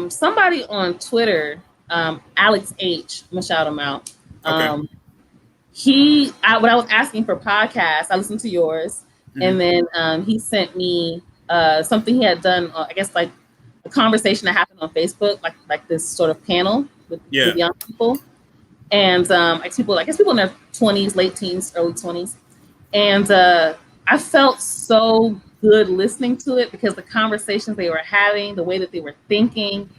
Somebody on Twitter, Alex H, I'm gonna shout him out. Okay. When I was asking for podcasts, I listened to yours, and then he sent me something he had done, I guess like a conversation that happened on Facebook, like this sort of panel with young people. And I guess people in their 20s, late teens, early 20s. And I felt so good listening to it because the conversations they were having, the way that they were thinking,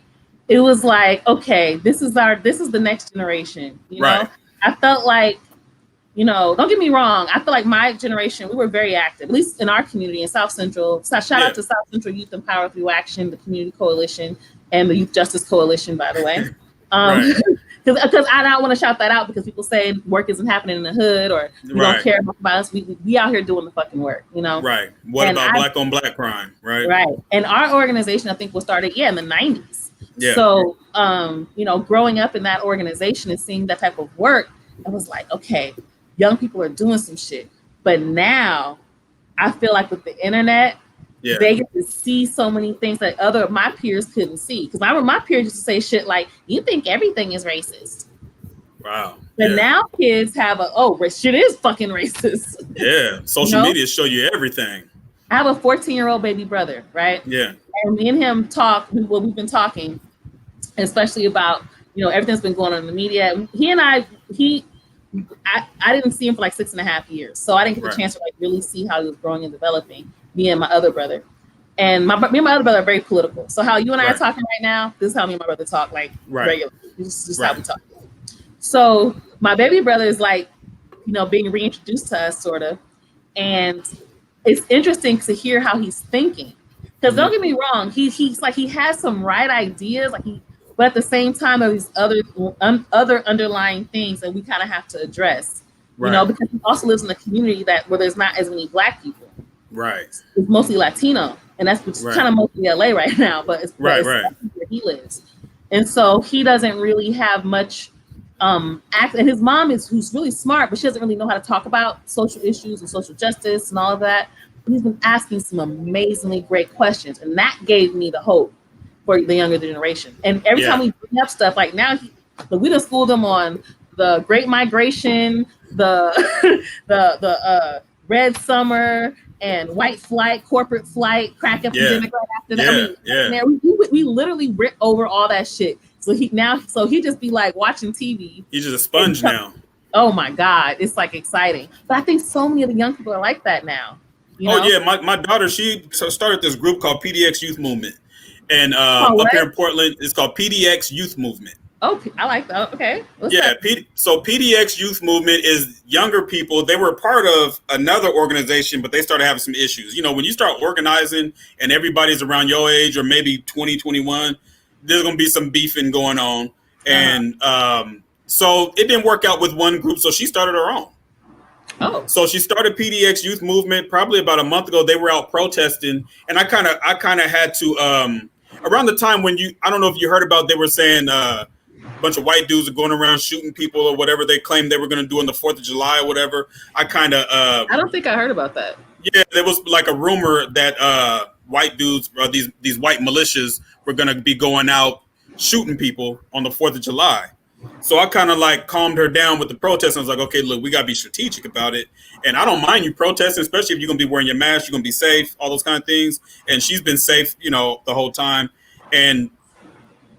it was like, okay, this is the next generation. You know, I felt like, don't get me wrong. I feel like my generation, we were very active, at least in our community in South Central. So shout out to South Central Youth Empower Through Action, the Community Coalition, and the Youth Justice Coalition, by the way. Because I don't want to shout that out because people say work isn't happening in the hood or we don't care about us. We out here doing the fucking work, Right. What about black on black crime? Right. Right. And our organization, I think, was started in the 90s. Yeah. So, growing up in that organization and seeing that type of work, I was like, okay, young people are doing some shit. But now I feel like with the internet, they get to see so many things that my peers couldn't see. Because I remember my peers used to say shit like, you think everything is racist. Wow. But now kids have shit is fucking racist. Yeah. Social media show you everything. I have a 14-year-old baby brother, right? Yeah. And me and him talk, we've been talking, especially about, everything that's been going on in the media. He and I didn't see him for like 6.5 years. So I didn't get the chance to really see how he was growing and developing, me and my other brother. And me and my other brother are very political. So how you and I are Right. talking right now, this is how me and my brother talk, like Right. regularly. This is how we Right. talk. So my baby brother is like, being reintroduced to us, sort of, and it's interesting to hear how he's thinking. Because don't get me wrong, he's like, he has some right ideas, but at the same time, there's other underlying things that we kind of have to address. Right. Because he also lives in a community where there's not as many Black people. Right. It's mostly Latino, and that's Right. kind of mostly LA right now. But it's Right. where he lives, and so he doesn't really have much act. And his mom who's really smart, but she doesn't really know how to talk about social issues and social justice and all of that. But he's been asking some amazingly great questions, and that gave me the hope for the younger generation. And every time we bring up stuff, like now, we done schooled them on the Great Migration, the the Red Summer, and white flight, corporate flight, crack epidemic right after that. We literally rip over all that shit. So he just be like watching TV. He's just a sponge now. Oh my God, it's like exciting. But I think so many of the young people are like that now. Yeah, my daughter, she started this group called PDX Youth Movement, and up here in Portland, it's called PDX Youth Movement. Oh, I like that. Okay. So PDX Youth Movement is younger people. They were part of another organization, but they started having some issues. When you start organizing and everybody's around your age or maybe 20, 21, there's going to be some beefing going on. And so it didn't work out with one group, so she started her own. Oh. So she started PDX Youth Movement probably about a month ago. They were out protesting, and I kind of had to around the time when I don't know if you heard about, they were saying a bunch of white dudes are going around shooting people or whatever they claimed they were going to do on the 4th of July or whatever. I don't think I heard about that. Yeah, there was like a rumor that white dudes, these white militias, were going to be going out shooting people on the 4th of July. So I kind of like calmed her down with the protest. I was like, okay, look, we got to be strategic about it. And I don't mind you protesting, especially if you're going to be wearing your mask, you're going to be safe, all those kind of things. And she's been safe, the whole time. And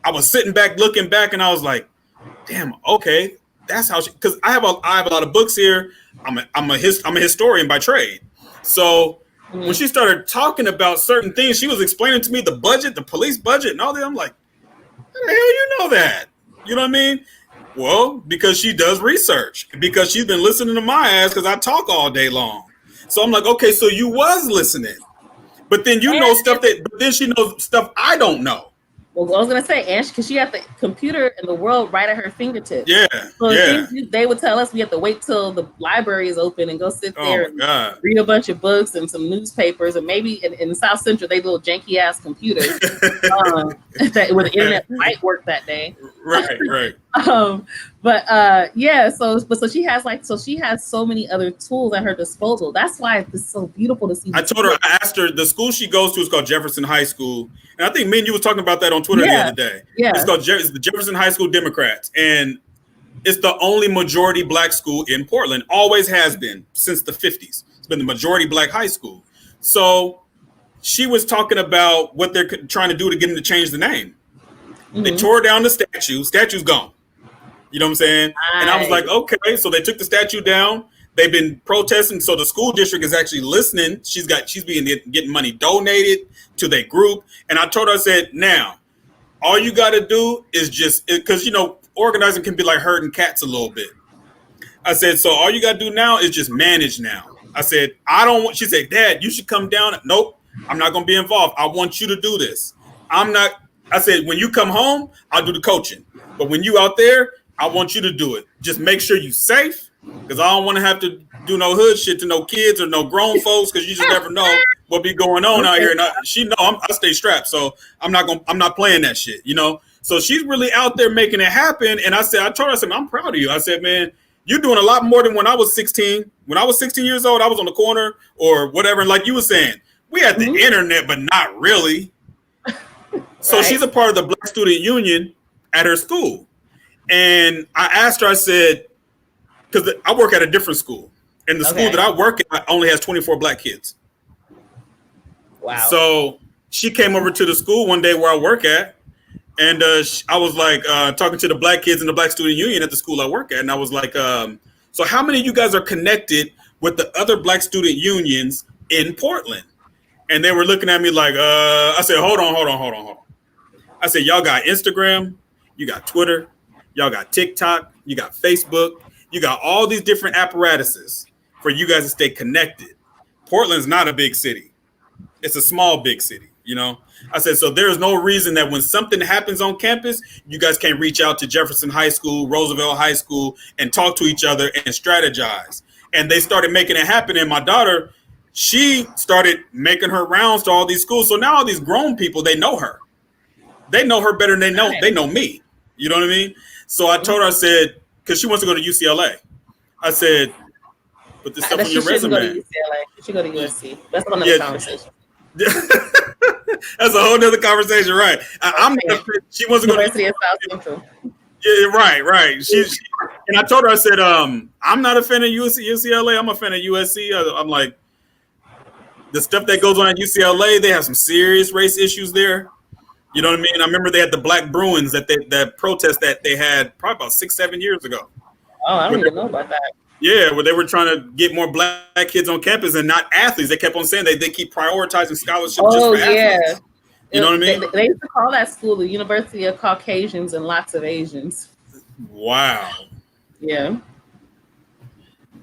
I was sitting back, looking back, and I was like, damn, okay, that's how because I have a lot of books here. I'm a historian by trade. So when she started talking about certain things, she was explaining to me the budget, the police budget and all that. I'm like, how the hell you know that? You know what I mean? Well, because she does research, because she's been listening to my ass because I talk all day long. So I'm like, okay, so you was listening, but then know stuff but then she knows stuff I don't know. Well, I was gonna say, because she had the computer and the world right at her fingertips. Yeah. So they would tell us we have to wait till the library is open and go sit there and read a bunch of books and some newspapers, and maybe in South Central they little janky ass computers where the internet might work that day. Right. So she has so many other tools at her disposal. That's why it's so beautiful to see. I asked her, the school she goes to is called Jefferson High School, and I think me and you was talking about that on Twitter the other day. Yeah, it's called the Jefferson High School Democrats, and it's the only majority Black school in Portland. Always has been since the 50s. It's been the majority Black high school. So she was talking about what they're trying to do to get them to change the name. Mm-hmm. They tore down the statue. Statue's gone. You know what I'm saying? Nice. And I was like, okay. So they took the statue down. They've been protesting. So the school district is actually listening. She's getting money donated to their group. And I told her, I said, now, all you got to do is just, because, organizing can be like herding cats a little bit. I said, so all you got to do now is just manage now. I said, she said, Dad, you should come down. Nope, I'm not going to be involved. I want you to do this. I said, when you come home, I'll do the coaching. But when you out there, I want you to do it. Just make sure you're safe, because I don't want to have to do no hood shit to no kids or no grown folks, because you just never know what be going on out here. And I stay strapped, so I'm not playing that shit, So she's really out there making it happen. And I told her, I'm proud of you. I said, man, you're doing a lot more than when I was 16. When I was 16 years old, I was on the corner or whatever. And like you were saying, we had the internet, but not really. So right. She's a part of the Black Student Union at her school. And I asked her, I said, because I work at a different school. And the school that I work at only has 24 Black kids. Wow. So she came over to the school one day where I work at. And I was like talking to the Black kids in the Black Student Union at the school I work at. And I was like, so how many of you guys are connected with the other Black student unions in Portland? And they were looking at me like, I said, hold on. I said, y'all got Instagram, you got Twitter, y'all got TikTok, you got Facebook, you got all these different apparatuses for you guys to stay connected. Portland's not a big city. It's a small big city, you know? I said, so there's no reason that when something happens on campus, you guys can't reach out to Jefferson High School, Roosevelt High School, and talk to each other and strategize. And they started making it happen. And my daughter, she started making her rounds to all these schools. So now all these grown people, they know her. They know her better than they know me. You know what I mean? So I told her, I said, because she wants to go to UCLA. I said, put this stuff on your resume. Go to UCLA. You should go to USC. That's another conversation. That's a whole nother conversation, right? I'm not. She wants to go to University of South Central. Yeah, right. She and I told her, I said, I'm not a fan of UCLA. I'm a fan of USC. I'm like, the stuff that goes on at UCLA, they have some serious race issues there. You know what I mean? I remember they had the Black Bruins that protest that they had probably about 6-7 years ago. Oh, I don't even know about that. Yeah, where they were trying to get more black kids on campus and not athletes. They kept on saying they keep prioritizing scholarships just for athletes. You know what I mean? They used to call that school the University of Caucasians and lots of Asians. Wow. Yeah.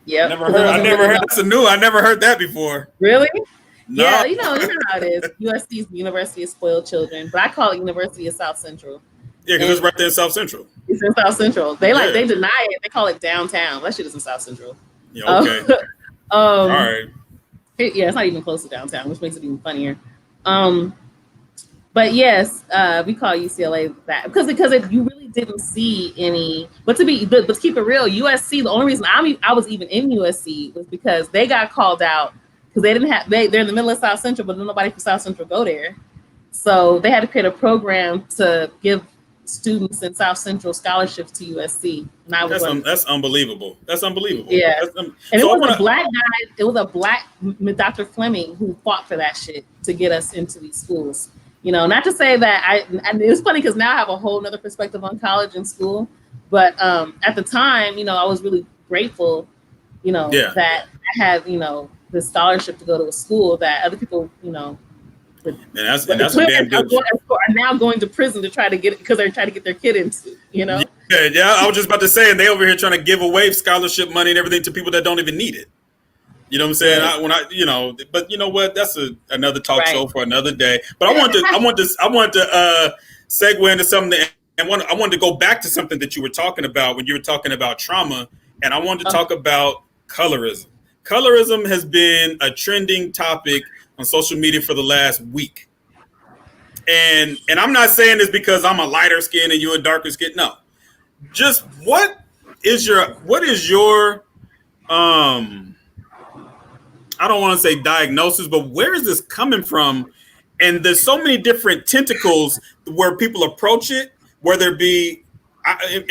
Yeah. I never heard that's new. I never heard that before. Really? No. Yeah, you know how it is. USC is the University of Spoiled Children, but I call it University of South Central. Yeah, because it's right there in South Central. It's in South Central. They they deny it. They call it downtown. That shit is in South Central. Yeah, okay. All right. Yeah, it's not even close to downtown, which makes it even funnier. But yes, we call UCLA that because you really didn't see any. But to keep it real, USC. The only reason I was even in USC was because they got called out because they didn't have they're in the middle of South Central, but nobody from South Central go there. So they had to create a program to give students in South Central scholarships to USC. And I was that's unbelievable. That's unbelievable. Yeah. And it was a black guy. It was a black Dr. Fleming who fought for that shit to get us into these schools. You know, not to say that and it's funny because now I have a whole nother perspective on college and school. But at the time, you know, I was really grateful, you know, that I had, you know, the scholarship to go to a school that other people, you know, and that's a damn good. Are now going to prison to try to get it because they're trying to get their kid into, you know. Yeah. I was just about to say, and they over here trying to give away scholarship money and everything to people that don't even need it. You know what I'm saying? Right. But you know what? That's another talk show for another day. But I want to segue into something, and I wanted to go back to something that you were talking about when you were talking about trauma, and I wanted to talk about colorism. Colorism has been a trending topic on social media for the last week. And I'm not saying this because I'm a lighter skin and you're a darker skin. No. Just what is your I don't want to say diagnosis, but where is this coming from? And there's so many different tentacles where people approach it, whether it be,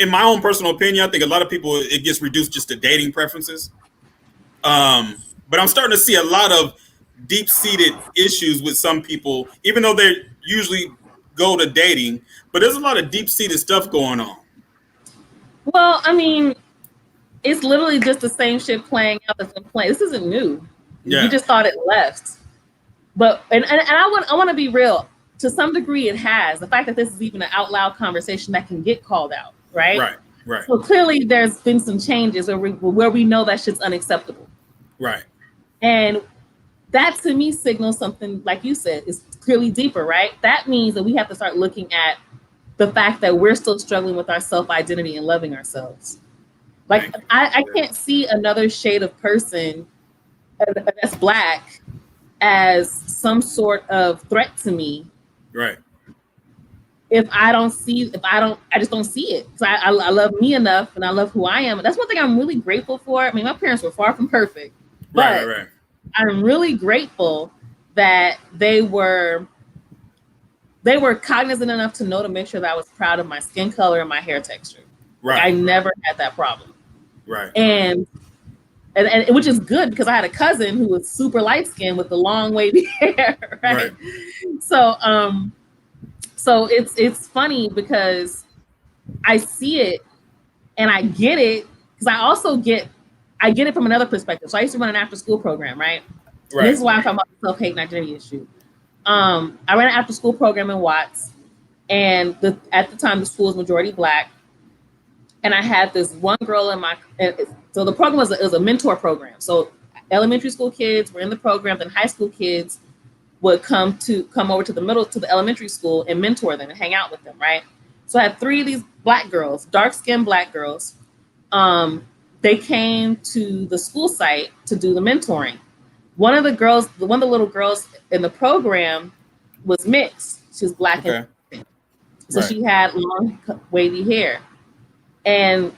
in my own personal opinion, I think a lot of people, it gets reduced just to dating preferences. But I'm starting to see a lot of deep-seated issues with some people, even though they usually go to dating, but there's a lot of deep-seated stuff going on. Well, I mean, it's literally just the same shit playing out that's been playing. This isn't new. Yeah. You just thought it left. But and I want to be real. To some degree, it has. The fact that this is even an out loud conversation that can get called out, right? Right. So clearly, there's been some changes where we know that shit's unacceptable. Right. And that to me signals something, like you said, is clearly deeper, right? That means that we have to start looking at the fact that we're still struggling with our self-identity and loving ourselves. Like, I can't see another shade of person that's black as some sort of threat to me. Right. I just don't see it. So I love me enough and I love who I am. And that's one thing I'm really grateful for. I mean, my parents were far from perfect, but right. I'm really grateful that they were cognizant enough to know to make sure that I was proud of my skin color and my hair texture. Right. I never had that problem. Right. And which is good because I had a cousin who was super light skinned with the long wavy hair. Right. So it's funny because I see it and I get it because I get it from another perspective. So I used to run an after school program, right? And this Right. is why I'm talking about the self-hate identity issue. I ran an after-school program in Watts, and at the time the school was majority Black, and I had this one girl in my. So the program was a mentor program. So elementary school kids were in the program, then high school kids would come over to the elementary school and mentor them and hang out with them, right? So I had three of these Black girls, dark-skinned Black girls. They came to the school site to do the mentoring. One of the little girls in the program was mixed. She was Black and Okay. Mexican. So Right. she had long, wavy hair. And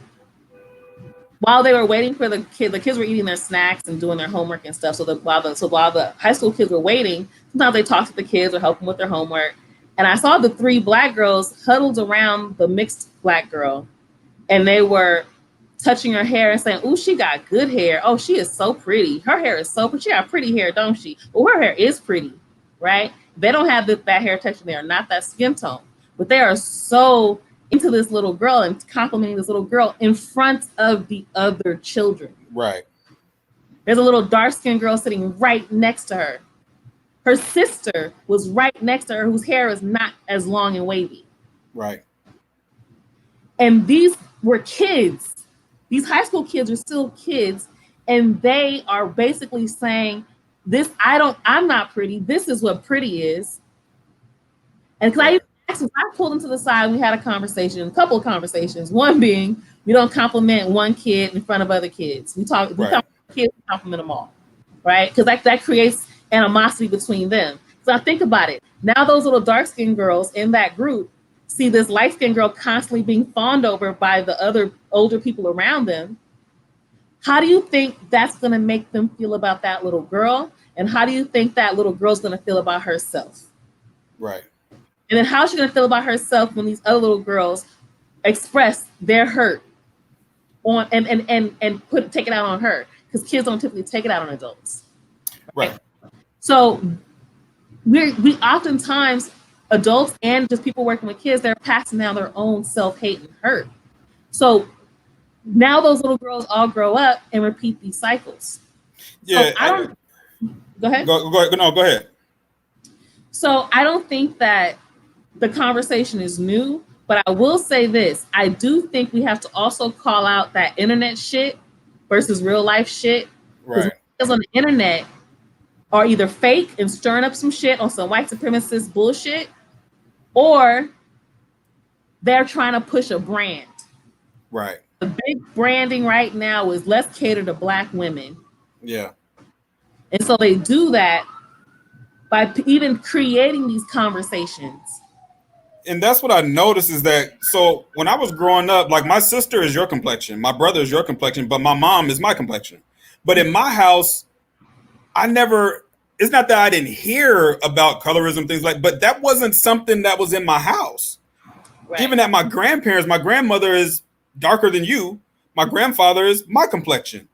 while they were waiting for the kids were eating their snacks and doing their homework and stuff. So while the high school kids were waiting, sometimes they talked to the kids or help them with their homework. And I saw the three Black girls huddled around the mixed Black girl, and they were touching her hair and saying, "Ooh, she got good hair. Oh, she is so pretty. Her hair is so pretty. She got pretty hair, don't she? Well, her hair is pretty, right?" They don't have that hair texture. They are not that skin tone, but they are so into this little girl and complimenting this little girl in front of the other children. Right. There's a little dark-skinned girl sitting right next to her. Her sister was right next to her, whose hair is not as long and wavy. Right. And these were kids. These high school kids are still kids, and they are basically saying, I'm not pretty. This is what pretty is. And because I pulled them to the side, we had a couple of conversations. One being, we don't compliment one kid in front of other kids. We compliment kids, we compliment them all, right? Because that creates animosity between them. So I think about it. Now those little dark-skinned girls in that group see this light-skinned girl constantly being fawned over by the other older people around them. How do you think that's going to make them feel about that little girl? And how do you think that little girl's going to feel about herself? Right. And then how's she going to feel about herself when these other little girls express their hurt on and take it out on her? Because kids don't typically take it out on adults. Right. So we oftentimes, adults and just people working with kids, they're passing down their own self-hate and hurt. So now those little girls all grow up and repeat these cycles. Yeah. So go ahead. Go ahead. So I don't think that the conversation is new, but I will say this. I do think we have to also call out that internet shit versus real life shit. Right. Because on the internet are either fake and stirring up some shit on some white supremacist bullshit, or they're trying to push a brand. Right. The big branding right now is let's cater to Black women. Yeah. And so they do that by even creating these conversations. And that's what I noticed is that, so when I was growing up, like my sister is your complexion, my brother is your complexion, but my mom is my complexion. But in my house, it's not that I didn't hear about colorism, things but that wasn't something that was in my house. Right. Even at my grandmother is darker than you. My grandfather is my complexion.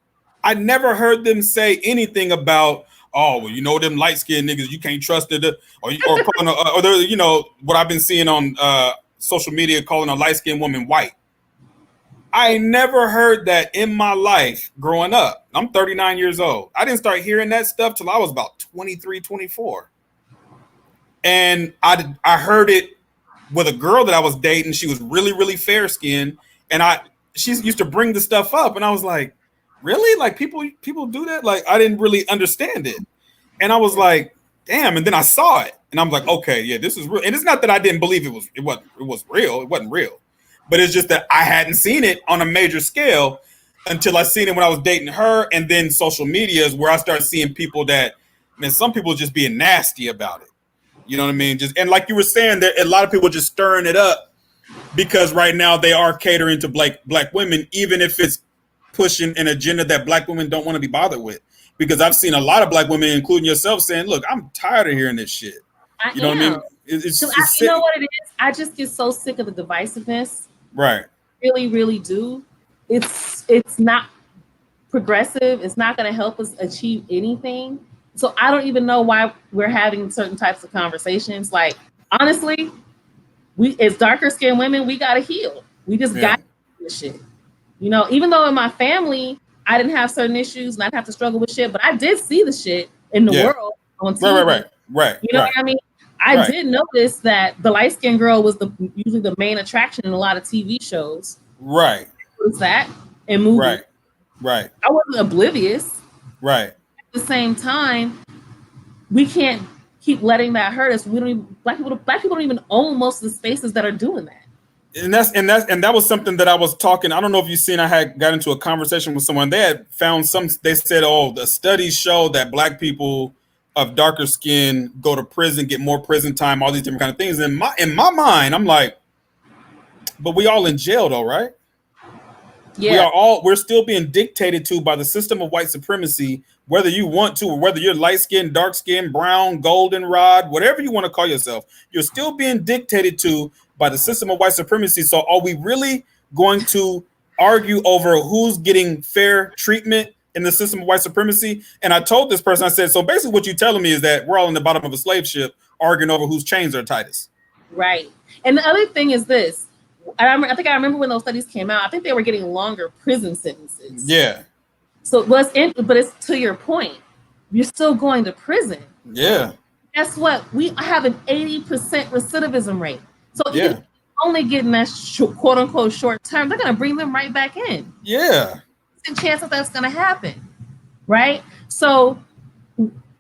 I never heard them say anything about, oh, well, them light-skinned niggas, you can't trust it, or what I've been seeing on social media calling a light-skinned woman white. I never heard that in my life growing up. I'm 39 years old. I didn't start hearing that stuff till I was about 23, 24. And I heard it with a girl that I was dating. She was really, really fair-skinned, and she used to bring the stuff up, and I was like, really? Like people do that? Like I didn't really understand it. And I was like, damn. And then I saw it and I'm like, okay, yeah, this is real. And it's not that I didn't believe it was real. It wasn't real. But it's just that I hadn't seen it on a major scale until I seen it when I was dating her. And then social media is where I started seeing people some people just being nasty about it. You know what I mean? And like you were saying, that a lot of people just stirring it up because right now they are catering to black women, even if it's pushing an agenda that Black women don't want to be bothered with. Because I've seen a lot of Black women, including yourself, saying, look, I'm tired of hearing this shit. You know what I mean? You know what it is? I just get so sick of the divisiveness. Right. Really, really do. It's not progressive. It's not going to help us achieve anything. So I don't even know why we're having certain types of conversations. Like, honestly, we as darker skinned women, we got to heal. We just got to heal this shit. You know, even though in my family, I didn't have certain issues and I'd have to struggle with shit, but I did see the shit in the Yeah. world on TV. Right. You know what I mean? I Right. did notice that the light skinned girl was usually the main attraction in a lot of TV shows. Right. What is that? In movies. Right. I wasn't oblivious. Right. At the same time, we can't keep letting that hurt us. We don't even black people don't even own most of the spaces that are doing that. And that was something that I was talking. I don't know if you've seen. I had got into a conversation with someone. They had found some. They said, "Oh, the studies show that black people of darker skin go to prison, get more prison time, all these different kind of things." In my mind, I'm like, but we all in jail though, right? Yeah. We're still being dictated to by the system of white supremacy, whether you want to, or whether you're light skinned, dark skinned, brown, goldenrod, whatever you want to call yourself, you're still being dictated to by the system of white supremacy. So are we really going to argue over who's getting fair treatment in the system of white supremacy? And I told this person, I said, so basically what you're telling me is that we're all in the bottom of a slave ship arguing over whose chains are tightest. Right. And the other thing is this. I think I remember when those studies came out, I think they were getting longer prison sentences. Yeah. So but it's to your point. You're still going to prison. Yeah. Guess what? We have an 80% recidivism rate. So yeah. even only getting that quote unquote short term, they're going to bring them right back in. Yeah. There's a chance that that's going to happen. Right? So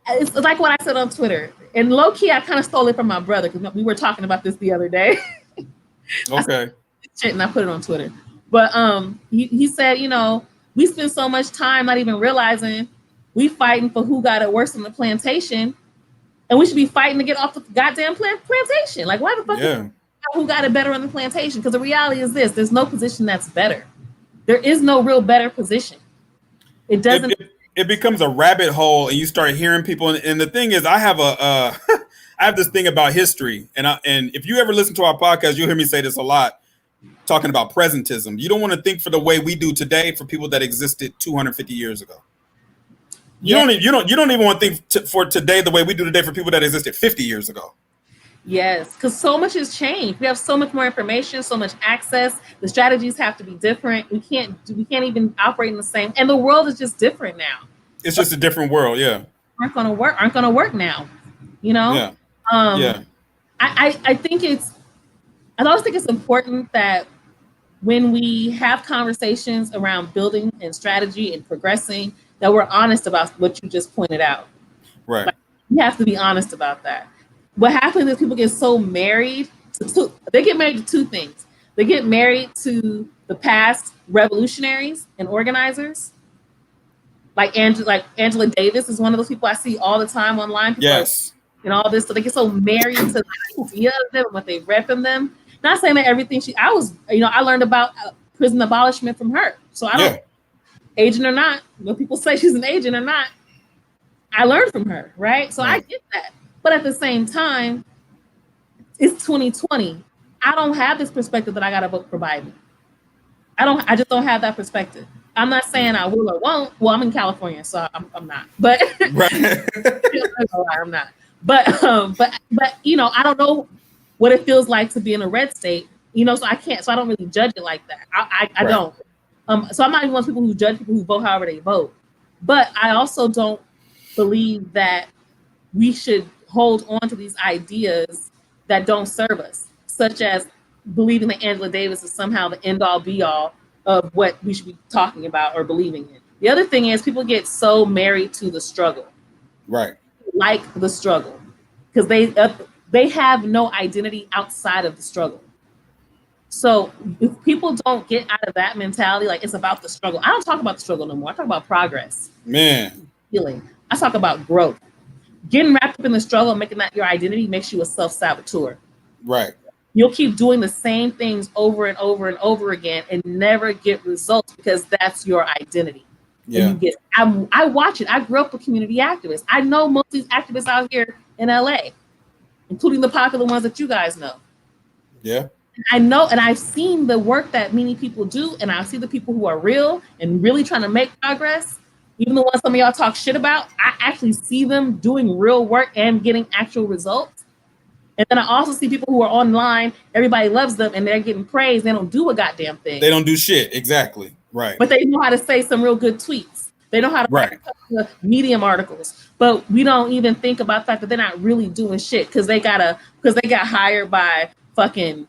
it's like what I said on Twitter. And low key, I kind of stole it from my brother because we were talking about this the other day. Okay. And I put it on Twitter. But he said, you know, we spend so much time not even realizing we fighting for who got it worse on the plantation, and we should be fighting to get off the goddamn plantation. Like, why the fuck who got it better on the plantation? Because the reality is this: there's no position that's better. There is no real better position. It doesn't. It becomes a rabbit hole, and you start hearing people. And the thing is, I have I have this thing about history, and if you ever listen to our podcast, you'll hear me say this a lot, talking about presentism. You don't want to think for the way we do today for people that existed 250 years ago. You don't even want to think for today the way we do today for people that existed 50 years ago. Yes, because so much has changed. We have so much more information, so much access. The strategies have to be different. We can't even operate in the same. And the world is just different now. It's just a different world. Yeah, aren't gonna work now. You know. Yeah. I think I always think it's important that when we have conversations around building and strategy and progressing, that we're honest about what you just pointed out. Right. Like, you have to be honest about that. What happens is people get so married they get married to two things. They get married to the past revolutionaries and organizers. Like Angela Davis is one of those people I see all the time online. Yes. And all this, so they get so married to the idea of them and what they read from them. Not saying that everything I learned about prison abolishment from her. So I don't, agent or not, when people say she's an agent or not, I learned from her, right? So I get that. But at the same time, it's 2020. I don't have this perspective that I got to vote for Biden. I just don't have that perspective. I'm not saying I will or won't. Well, I'm in California, so I'm not. But I'm not. But you know, I don't know what it feels like to be in a red state. You know, so I don't really judge it like that. I don't. So I'm not even one of those people who judge people who vote however they vote. But I also don't believe that we should hold on to these ideas that don't serve us, such as believing that Angela Davis is somehow the end all be all of what we should be talking about or believing in. The other thing is people get so married to the struggle. Right. Like the struggle. Because they have no identity outside of the struggle. So if people don't get out of that mentality, like it's about the struggle. I don't talk about the struggle no more. I talk about progress. Man. Healing. I talk about growth. Getting wrapped up in the struggle and making that your identity makes you a self-saboteur. Right. You'll keep doing the same things over and over and over again and never get results because that's your identity. Yeah. I watch it. I grew up with community activists. I know most of these activists out here in LA, including the popular ones that you guys know. Yeah. I know, and I've seen the work that many people do, and I see the people who are real and really trying to make progress. Even the ones some of y'all talk shit about, I actually see them doing real work and getting actual results. And then I also see people who are online, everybody loves them, and they're getting praised. They don't do a goddamn thing. They don't do shit. Exactly. Right. But they know how to say some real good tweets. They know how to Right. write medium articles, but we don't even think about the fact that they're not really doing shit because they got hired by fucking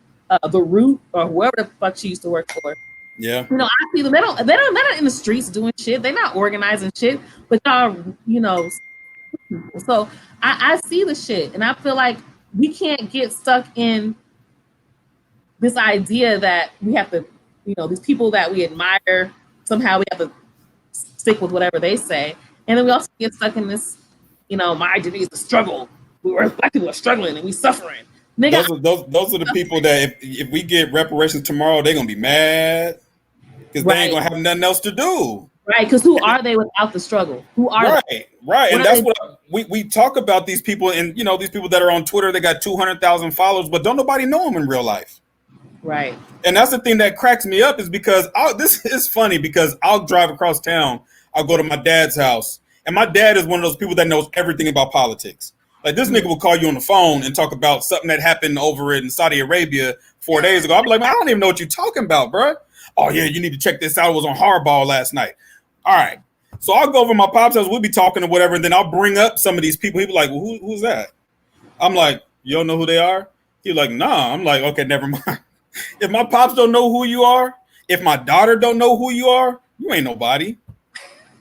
the Root or whoever the fuck she used to work for. Yeah. You know, I see them. They're not in the streets doing shit. They're not organizing shit. But y'all, you know, so I see the shit, and I feel like we can't get stuck in this idea that we have to, you know, these people that we admire, somehow we have to stick with whatever they say. And then we also get stuck in this, you know, my identity is the struggle. Black people are struggling and we suffering. Those are the people that if we get reparations tomorrow, they're gonna be mad because they ain't gonna have nothing else to do. Right, because who are they without the struggle? Who are they? Right, and that's what we talk about these people, and you know, these people that are on Twitter, they got 200,000 followers, but don't nobody know them in real life. Right. And that's the thing that cracks me up is because this is funny because I'll drive across town, I'll go to my dad's house, and my dad is one of those people that knows everything about politics. Like this nigga will call you on the phone and talk about something that happened over in Saudi Arabia 4 days ago. I'm like, man, I don't even know what you're talking about, bro. Oh yeah, you need to check this out. It was on Hardball last night. All right. So I'll go over to my pop's house, we'll be talking or whatever, and then I'll bring up some of these people. He'll be like, well, who's that? I'm like, you don't know who they are? He's like, nah. I'm like, okay, never mind. If my pops don't know who you are, if my daughter don't know who you are, you ain't nobody.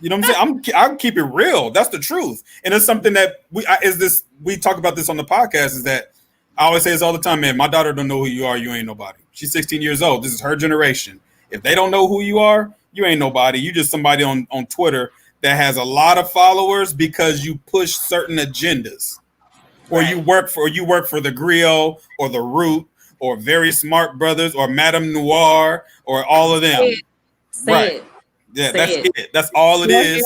You know what I'm saying? I'll keep it real. That's the truth. And it's something that we talk about this on the podcast is that I always say this all the time, man, my daughter don't know who you are. You ain't nobody. She's 16 years old. This is her generation. If they don't know who you are, you ain't nobody. You just somebody on Twitter that has a lot of followers because you push certain agendas, or you work for the Griot or the Root or Very Smart Brothers or Madame Noir or all of them. Say it. Yeah, that's it. That's all it is.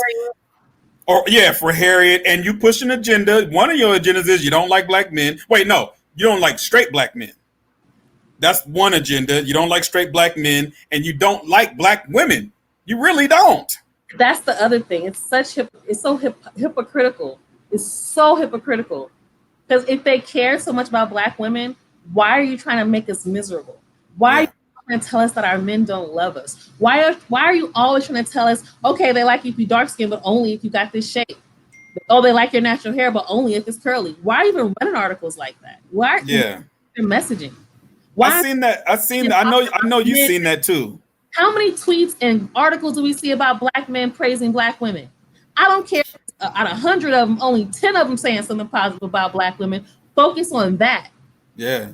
Or yeah, for Harriet, and you push an agenda. One of your agendas is you don't like black men. Wait, no, you don't like straight black men. That's one agenda. You don't like straight black men, and you don't like black women. You really don't. That's the other thing. It's so hypocritical. It's so hypocritical. Because if they care so much about black women, why are you trying to make us miserable? Why are you trying to tell us that our men don't love us? Why are you always trying to tell us, okay, they like you if you dark skin, but only if you got this shape? Oh, they like your natural hair, but only if it's curly. Why are you even running articles like that? Why are you messaging? I've seen that. I know you've seen that too. How many tweets and articles do we see about black men praising black women? I don't care. Out of 100 of them, only 10 of them saying something positive about black women. Focus on that. Yeah.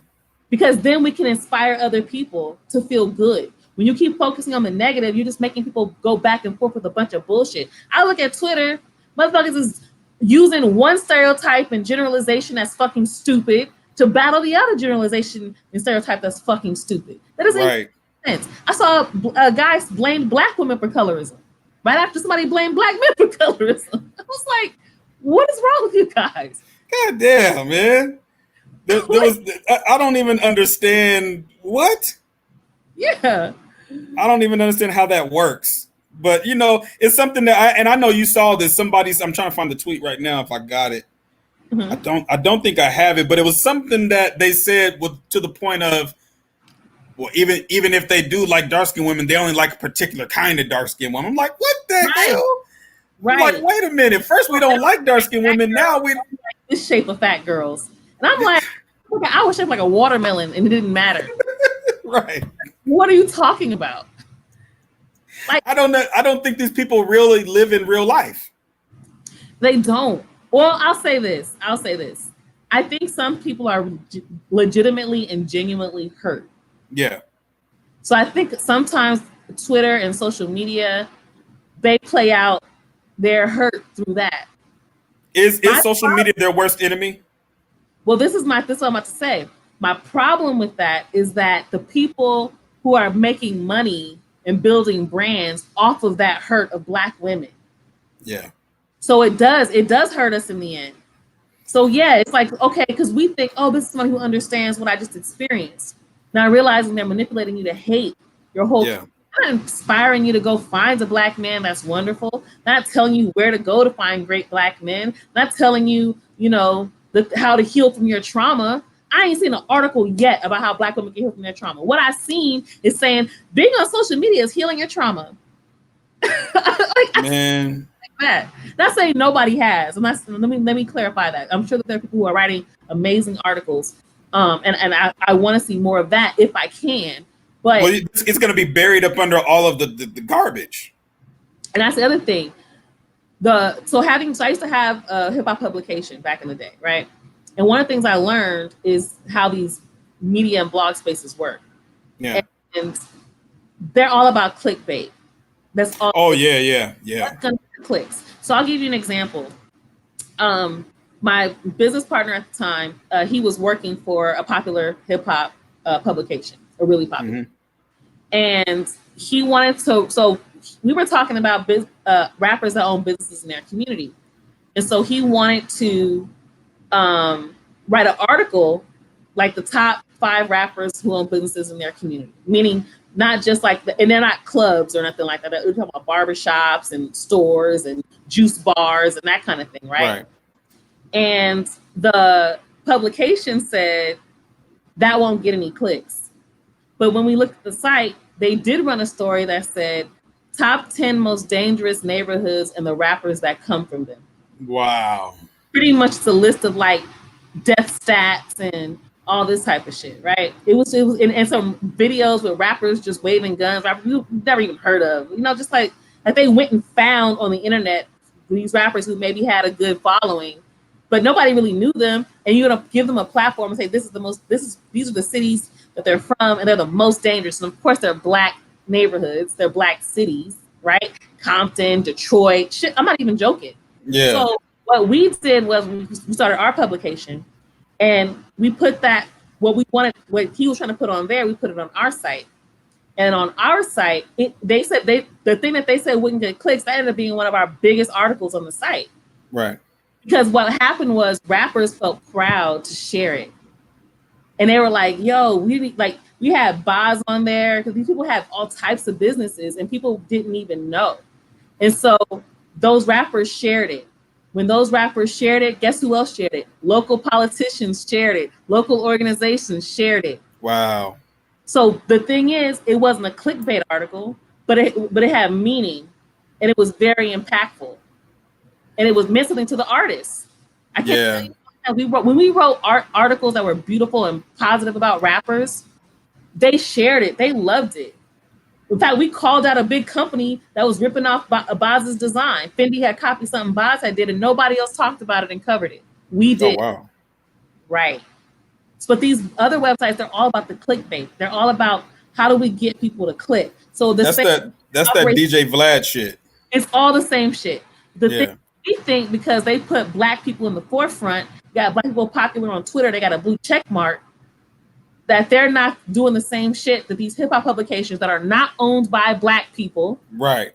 Because then we can inspire other people to feel good. When you keep focusing on the negative, you're just making people go back and forth with a bunch of bullshit. I look at Twitter, motherfuckers is using one stereotype and generalization that's fucking stupid to battle the other generalization and stereotype that's fucking stupid. That doesn't make sense. I saw a guy blame black women for colorism right after somebody blamed black men for colorism. I was like, what is wrong with you guys? God damn, man. I don't even understand what. Yeah. I don't even understand how that works. But you know, it's something that I know you saw this. I'm trying to find the tweet right now if I got it. Mm-hmm. I don't think I have it, but it was something that they said to the point of, well, even if they do like dark skinned women, they only like a particular kind of dark skinned woman. I'm like, what the hell? Right. I'm like, wait a minute. First we don't like dark skinned women. Now we like this shape of fat girls. And I'm like, okay, I was shaped like a watermelon and it didn't matter. Right. What are you talking about? Like, I don't think these people really live in real life. They don't. Well, I'll say this. I think some people are legitimately and genuinely hurt. Yeah. So I think sometimes Twitter and social media, they play out their hurt through that. Is social media their worst enemy? Well, this is what I'm about to say. My problem with that is that the people who are making money and building brands off of that hurt of black women. Yeah. So it does hurt us in the end. So yeah, it's like, okay, because we think, oh, this is somebody who understands what I just experienced. Now realizing they're manipulating you to hate your whole, not inspiring you to go find a black man that's wonderful, not telling you where to go to find great black men, not telling you, how to heal from your trauma. I ain't seen an article yet about how black women can heal from their trauma. What I've seen is saying being on social media is healing your trauma. Man. that. Not saying nobody has. Let me clarify that. I'm sure that there are people who are writing amazing articles, and I want to see more of that if I can. Well, But it's going to be buried up under all of the garbage. and that's the other thing. So I used to have a hip hop publication back in the day, right? And one of the things I learned is how these media and blog spaces work. Yeah. And they're all about clickbait. That's all. Oh yeah. That's gonna get clicks. So I'll give you an example. My business partner at the time, he was working for a popular hip hop publication, a really popular, and he wanted to. So we were talking about rappers that own businesses in their community, and so he wanted to write an article like the top 5 rappers who own businesses in their community, meaning not just like and they're not clubs or nothing like that. We're talking about barbershops and stores and juice bars and that kind of thing, right? And the publication said that won't get any clicks. But when we looked at the site, they did run a story that said top 10 most dangerous neighborhoods and the rappers that come from them. Wow. Pretty much the list of like death stats and all this type of shit, right? It was and some videos with rappers just waving guns, rappers you've never even heard of, just like they went and found on the internet these rappers who maybe had a good following, but nobody really knew them, and you're gonna give them a platform and say these are the cities that they're from, and they're the most dangerous. And of course, they're black neighborhoods, they're black cities, right? Compton, Detroit, shit. I'm not even joking. Yeah. So what we did was we started our publication. And we put that, what he was trying to put on there, we put it on our site. And on our site, they said the thing that they said wouldn't get clicks, that ended up being one of our biggest articles on the site. Right. Because what happened was rappers felt proud to share it. And they were like, yo, we had Boz on there, because these people have all types of businesses and people didn't even know. And so those rappers shared it. When those rappers shared it, guess who else shared it? Local politicians shared it. Local organizations shared it. Wow. So the thing is, it wasn't a clickbait article, but it had meaning, and it was very impactful, and it was meant something to the artists. I can't tell you, when we wrote articles that were beautiful and positive about rappers, they shared it. They loved it. In fact, we called out a big company that was ripping off Boz's design. Fendi had copied something Boz had did, and nobody else talked about it and covered it. We did. Oh, wow. Right. But these other websites, they're all about the clickbait. They're all about how do we get people to click. So that's that DJ Vlad shit. It's all the same shit. Thing we think, because they put black people in the forefront, got black people popular on Twitter, they got a blue check mark, that they're not doing the same shit that these hip hop publications that are not owned by black people. Right.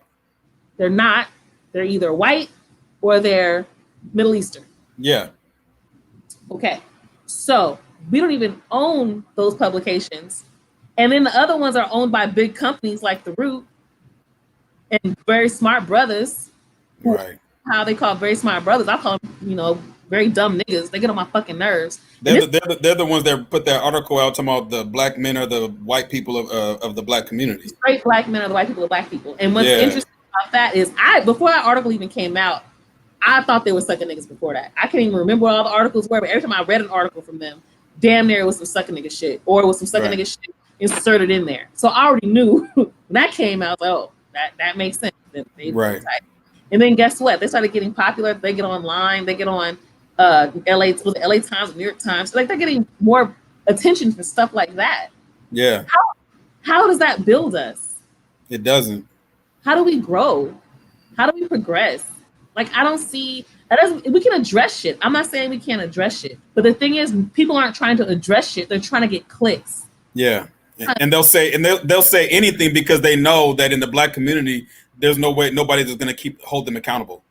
They're not. They're either white or they're Middle Eastern. Yeah. Okay. So we don't even own those publications. And then the other ones are owned by big companies like The Root and Very Smart Brothers. Right. How they call Very Smart Brothers. I call them, very dumb niggas. They get on my fucking nerves. They're the ones that put that article out talking about the black men are the white people of the black community. Straight black men are the white people of black people. And what's interesting about that is before that article even came out, I thought they were sucking niggas before that. I can't even remember what all the articles were, but every time I read an article from them, damn near it was some sucking nigga shit, or it was some sucking nigga shit inserted in there. So I already knew when that came out, I was like, that makes sense. Right. And then guess what? They started getting popular. They get online. They get on LA Times, New York Times. Like, they're getting more attention for stuff like that. Yeah. How does that build us? It doesn't. How do we grow? How do we progress? Like, I don't see that. We can address shit. I'm not saying we can't address shit, but the thing is, people aren't trying to address shit. They're trying to get clicks. Yeah. And they'll say anything because they know that in the black community, there's no way nobody is going to hold them accountable.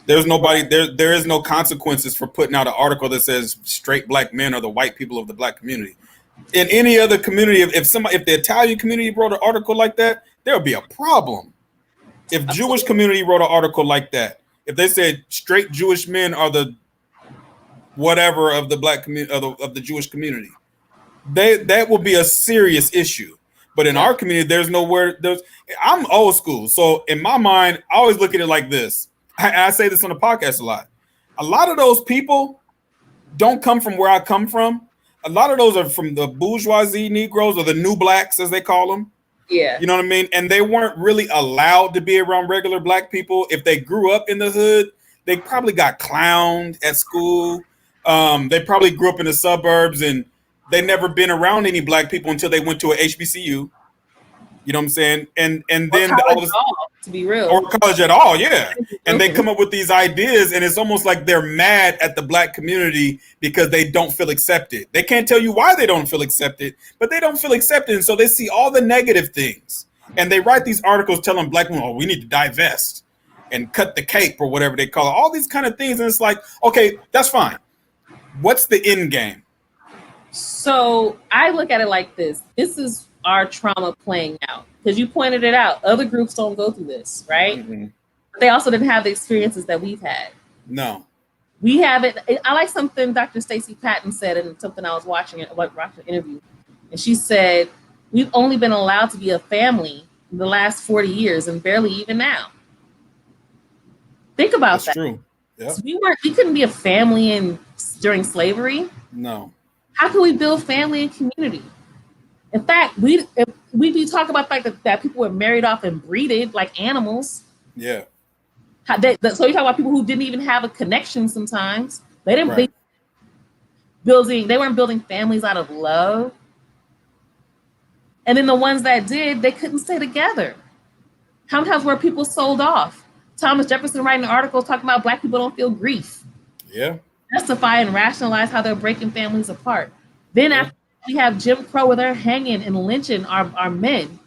There's nobody there is no consequences for putting out an article that says straight black men are the white people of the black community. In any other community, if the Italian community wrote an article like that, there would be a problem. If Jewish community wrote an article like that, if they said straight Jewish men are the whatever of the black community of the Jewish community, that will be a serious issue. But in our community, there's nowhere. I'm old school, so in my mind, I always look at it like this: I say this on the podcast a lot. A lot of those people don't come from where I come from. A lot of those are from the bourgeoisie Negroes, or the new blacks, as they call them. Yeah. You know what I mean? And they weren't really allowed to be around regular black people. If they grew up in the hood, they probably got clowned at school. They probably grew up in the suburbs, and they never been around any black people until they went to a HBCU. You know what I'm saying? And then all of to be real, or college at all, yeah. And they come up with these ideas, and it's almost like they're mad at the black community because they don't feel accepted. They can't tell you why they don't feel accepted, but they don't feel accepted, and so they see all the negative things, and they write these articles telling black women, "Oh, we need to divest and cut the cape," or whatever they call it. All these kind of things, and it's like, okay, that's fine. What's the end game? So I look at it like this. This is our trauma playing out, because you pointed it out. Other groups don't go through this, right? Mm-hmm. But they also didn't have the experiences that we've had. No. We have it. I like something Dr. Stacey Patton said in something I was watching an interview. And she said, we've only been allowed to be a family in the last 40 years and barely even now. Think about that. That's true. Yeah. So we couldn't be a family during slavery. No. How can we build family and community? In fact, we do talk about the fact that people were married off and breeded like animals. Yeah. So you talk about people who didn't even have a connection sometimes. They didn't. Right. They weren't building families out of love. And then the ones that did, they couldn't stay together. How many times were people sold off? Thomas Jefferson writing articles talking about black people don't feel grief. Yeah. Justify and rationalize how they're breaking families apart. Then after we have Jim Crow, where they're hanging and lynching our men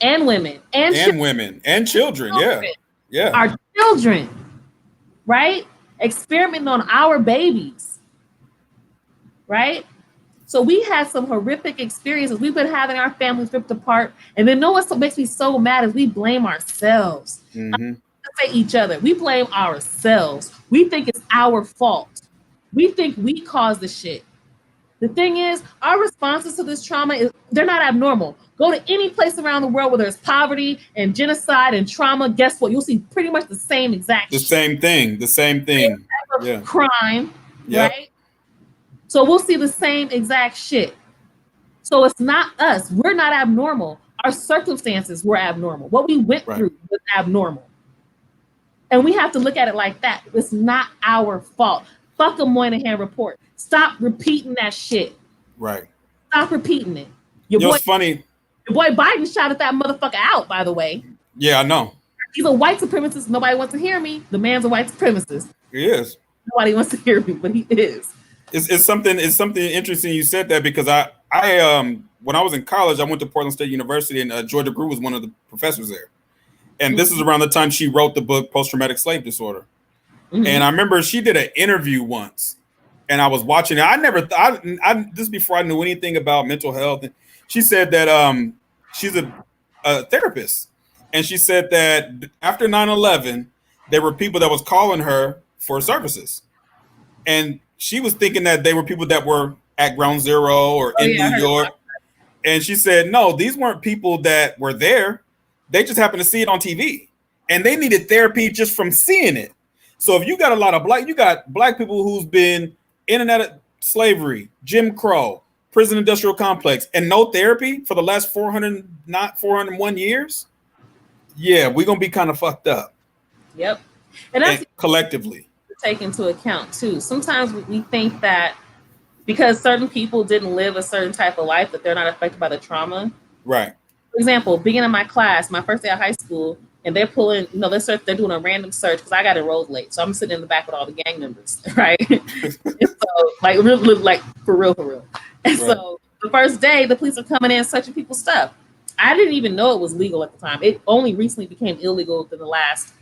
and women and women and children. Yeah. Our children, right? Experimenting on our babies, right? So we had some horrific experiences. We've been having our families ripped apart. And then what makes me so mad is we blame ourselves. Mm-hmm. Say each other. We blame ourselves. We think it's our fault. We think we caused the shit. The thing is, our responses to this trauma they're not abnormal. Go to any place around the world where there's poverty and genocide and trauma. Guess what? You'll see pretty much the same exact shit. Same thing. Yeah. Crime, right? So we'll see the same exact shit. So it's not us. We're not abnormal. Our circumstances were abnormal. What we went through was abnormal. And we have to look at it like that. It's not our fault. Fuck a Moynihan report. Stop repeating that shit. Right. Stop repeating it. It's funny. Your boy Biden shouted that motherfucker out, by the way. Yeah, I know. He's a white supremacist. Nobody wants to hear me. The man's a white supremacist. He is. Nobody wants to hear me, but he is. It's something interesting you said that, because I when I was in college, I went to Portland State University, and Joy DeGruy was one of the professors there. And this is around the time she wrote the book Post-Traumatic Slave Disorder. Mm-hmm. And I remember she did an interview once, and I was watching it. This is before I knew anything about mental health. And she said that she's a therapist. And she said that after 9/11, there were people that was calling her for services. And she was thinking that they were people that were at Ground Zero or in New York. And she said, no, these weren't people that were there. They just happened to see it on TV, and they needed therapy just from seeing it. So if you got a lot of black people who's been in and out of slavery, Jim Crow, prison industrial complex, and no therapy for the last 401 years, yeah, we're going to be kind of fucked up. Yep. And that's collectively. Take into account too. Sometimes we think that because certain people didn't live a certain type of life that they're not affected by the trauma. Right. For example, beginning of my class, my first day of high school, and they're pulling, they're doing a random search because I got enrolled late. So I'm sitting in the back with all the gang members, right? And so like for real. And so the first day, the police are coming in searching people's stuff. I didn't even know it was legal at the time. It only recently became illegal within the last,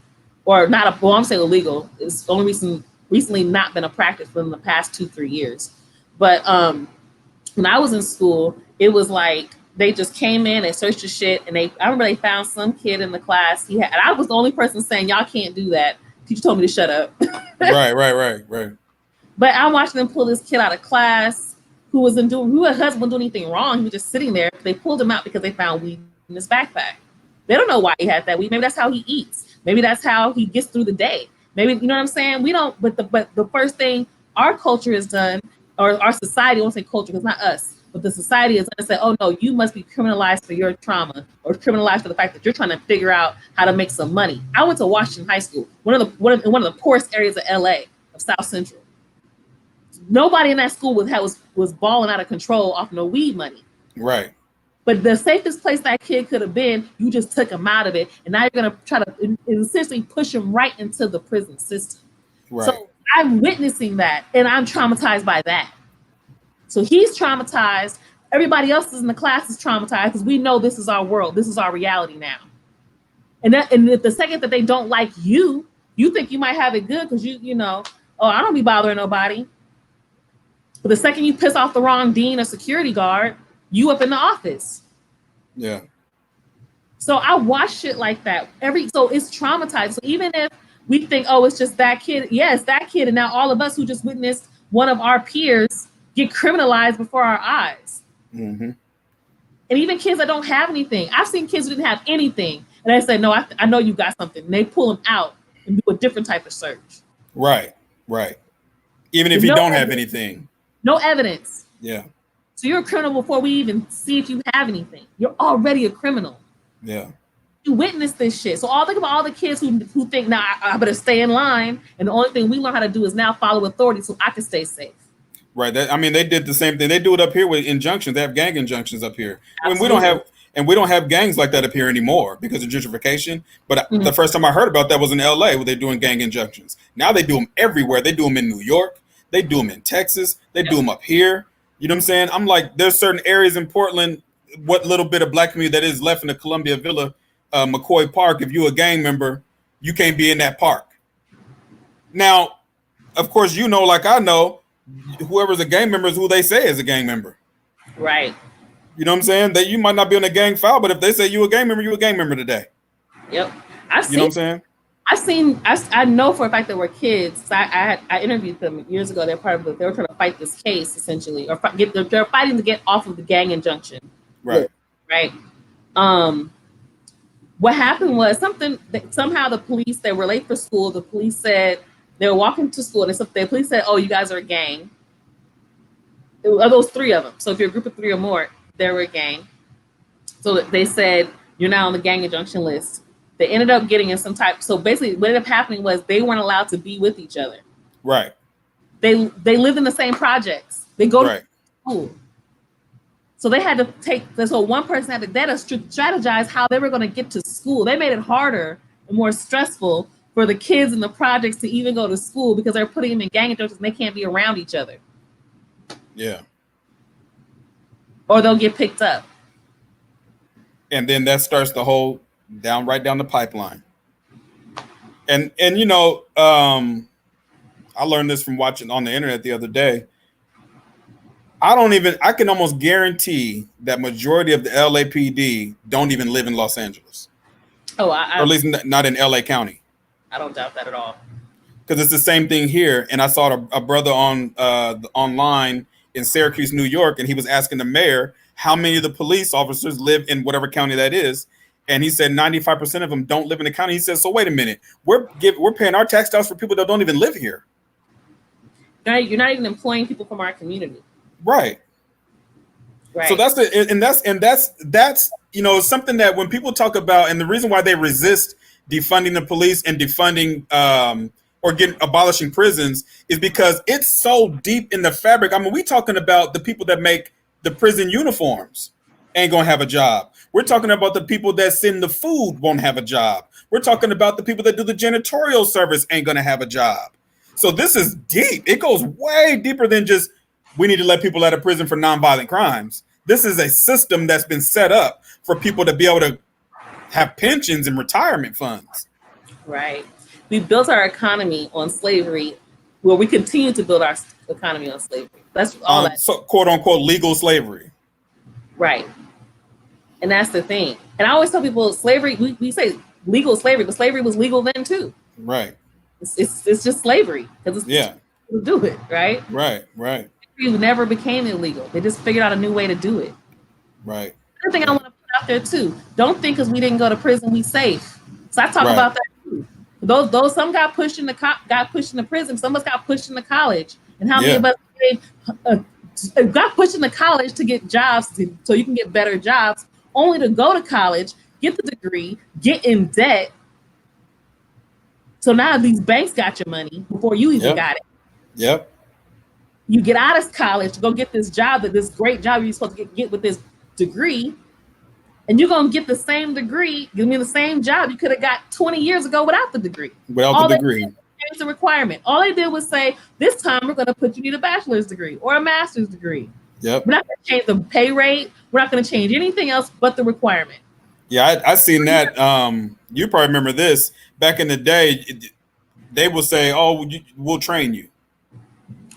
I'm saying illegal. It's only recently not been a practice within the past 2-3 years. But when I was in school, it was like they just came in and searched the shit, and I remember they found some kid in the class. And I was the only person saying, y'all can't do that. Teacher told me to shut up. Right. But I'm watching them pull this kid out of class who hasn't doing anything wrong. He was just sitting there. They pulled him out because they found weed in his backpack. They don't know why he had that weed. Maybe that's how he eats. Maybe that's how he gets through the day. Maybe, you know what I'm saying? We don't, but the first thing our culture has done, or our society, I won't say culture, because it's not us, but the society is going to say, oh no, you must be criminalized for your trauma, or criminalized for the fact that you're trying to figure out how to make some money. I went to Washington High School, one of the poorest areas of LA, of South Central. Nobody in that school was balling out of control off no weed money. Right. But the safest place that kid could have been, you just took him out of it, and now you're going to try to essentially push him right into the prison system. Right. So I'm witnessing that, and I'm traumatized by that. So he's traumatized. Everybody else in the class is traumatized because we know this is our world. This is our reality now. And if the second that they don't like you, you think you might have it good because you know, oh, I don't be bothering nobody. But the second you piss off the wrong dean or security guard, you up in the office. Yeah. So I watch shit like that. So it's traumatized. So even if we think, oh, it's just that kid. Yeah, it's that kid. And now all of us who just witnessed one of our peers get criminalized before our eyes. Mm-hmm. And even kids that don't have anything. I've seen kids who didn't have anything. And I say, no, I know you got something. And they pull them out and do a different type of search. Right. Even if you don't have anything. No evidence. Yeah. So you're a criminal before we even see if you have anything. You're already a criminal. Yeah. You witness this shit. So think about all the kids who think, now I better stay in line. And the only thing we learn how to do is now follow authority so I can stay safe. Right. They did the same thing. They do it up here with injunctions. They have gang injunctions up here. Absolutely. We don't have gangs like that up here anymore because of gentrification. But the first time I heard about that was in LA, where they're doing gang injunctions. Now they do them everywhere. They do them in New York. They do them in Texas. They do them up here. You know what I'm saying? I'm like, there's certain areas in Portland, what little bit of black community that is left in the Columbia Villa, McCoy Park. If you're a gang member, you can't be in that park. Now, of course, you know, like I know, whoever's a gang member is who they say is a gang member. Right. You know what I'm saying? That you might not be on a gang file, but if they say you a gang member, you a gang member today. Yep. You know what I'm saying? I know for a fact there were kids. I interviewed them years ago. They were trying to fight this case essentially, or they're fighting to get off of the gang injunction. Right. Right. What happened was somehow the police, they were late for school. The police said they were walking to school, and the police said, "Oh, you guys are a gang." Those three of them. So if you're a group of three or more, they were a gang. So they said you're now on the gang injunction list. They ended up getting in some type. So basically, what ended up happening was they weren't allowed to be with each other. Right. They lived in the same projects. They go to school. So they had to so one person had to strategize how they were going to get to school. They made it harder and more stressful for the kids in the projects to even go to school because they're putting them in gang injunctions and they can't be around each other. Yeah. Or they'll get picked up. And then that starts the whole right down the pipeline. And you know, I learned this from watching on the internet the other day. I can almost guarantee that majority of the LAPD don't even live in Los Angeles. Oh, or at least not in LA County. I don't doubt that at all. Because it's the same thing here. And I saw a brother online in Syracuse, New York, and he was asking the mayor how many of the police officers live in whatever county that is. And he said 95% of them don't live in the county. He said, so wait a minute, we're paying our tax dollars for people that don't even live here. You're not even employing people from our community. Right. So that's you know, something that when people talk about, and the reason why they resist defunding the police and defunding or abolishing prisons is because it's so deep in the fabric. I mean, we talking about the people that make the prison uniforms ain't gonna have a job. We're talking about the people that send the food won't have a job. We're talking about the people that do the janitorial service ain't gonna have a job. So this is deep. It goes way deeper than just we need to let people out of prison for nonviolent crimes. This is a system that's been set up for people to be able to have pensions and retirement funds. Right. We built our economy on slavery. Well, we continue to build our economy on slavery. That's all that. So quote unquote legal slavery. Right. And that's the thing. And I always tell people slavery, we say legal slavery, but slavery was legal then too. Right. It's just slavery because it's to do it, right? Right. Slavery never became illegal. They just figured out a new way to do it. Right. Another thing I want to put out there too. Don't think because we didn't go to prison, we safe. So I talk about that too. Those some got pushed into got pushed into prison. Some of us got pushed into college, and how many Yeah. of us got pushed into college to get jobs, so you can get better jobs, only to go to college, get the degree, get in debt. So now these banks got your money before you even Yep. got it. Yep. You get out of college to go get this job, this great job you're supposed to get with this degree, and you're gonna get the same degree, give me the same job you could have got 20 years ago without the degree. Without the degree. Changed the requirement. All they did was say, this time we're gonna put you need a bachelor's degree or a master's degree. Yep. We're not gonna change the pay rate. We're not gonna change anything else but the requirement. Yeah, I seen that. You probably remember this back in the day. They will say, "Oh, we'll train you."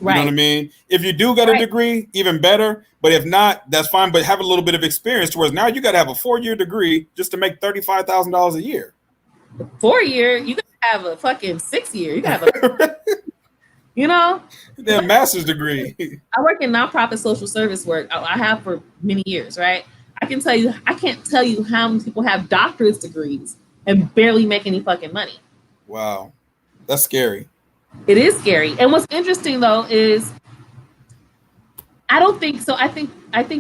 You know what I mean? If you do get a degree, even better. But if not, that's fine. But have a little bit of experience towards now you got to have a 4-year degree just to make $35,000 a year. 4-year, you gotta have a fucking 6-year. You gotta have a, you know, a master's degree. I work in nonprofit social service work. I have for many years, right? I can't tell you how many people have doctorate degrees and barely make any fucking money. Wow, that's scary. It is scary. And what's interesting though is I don't think so. I think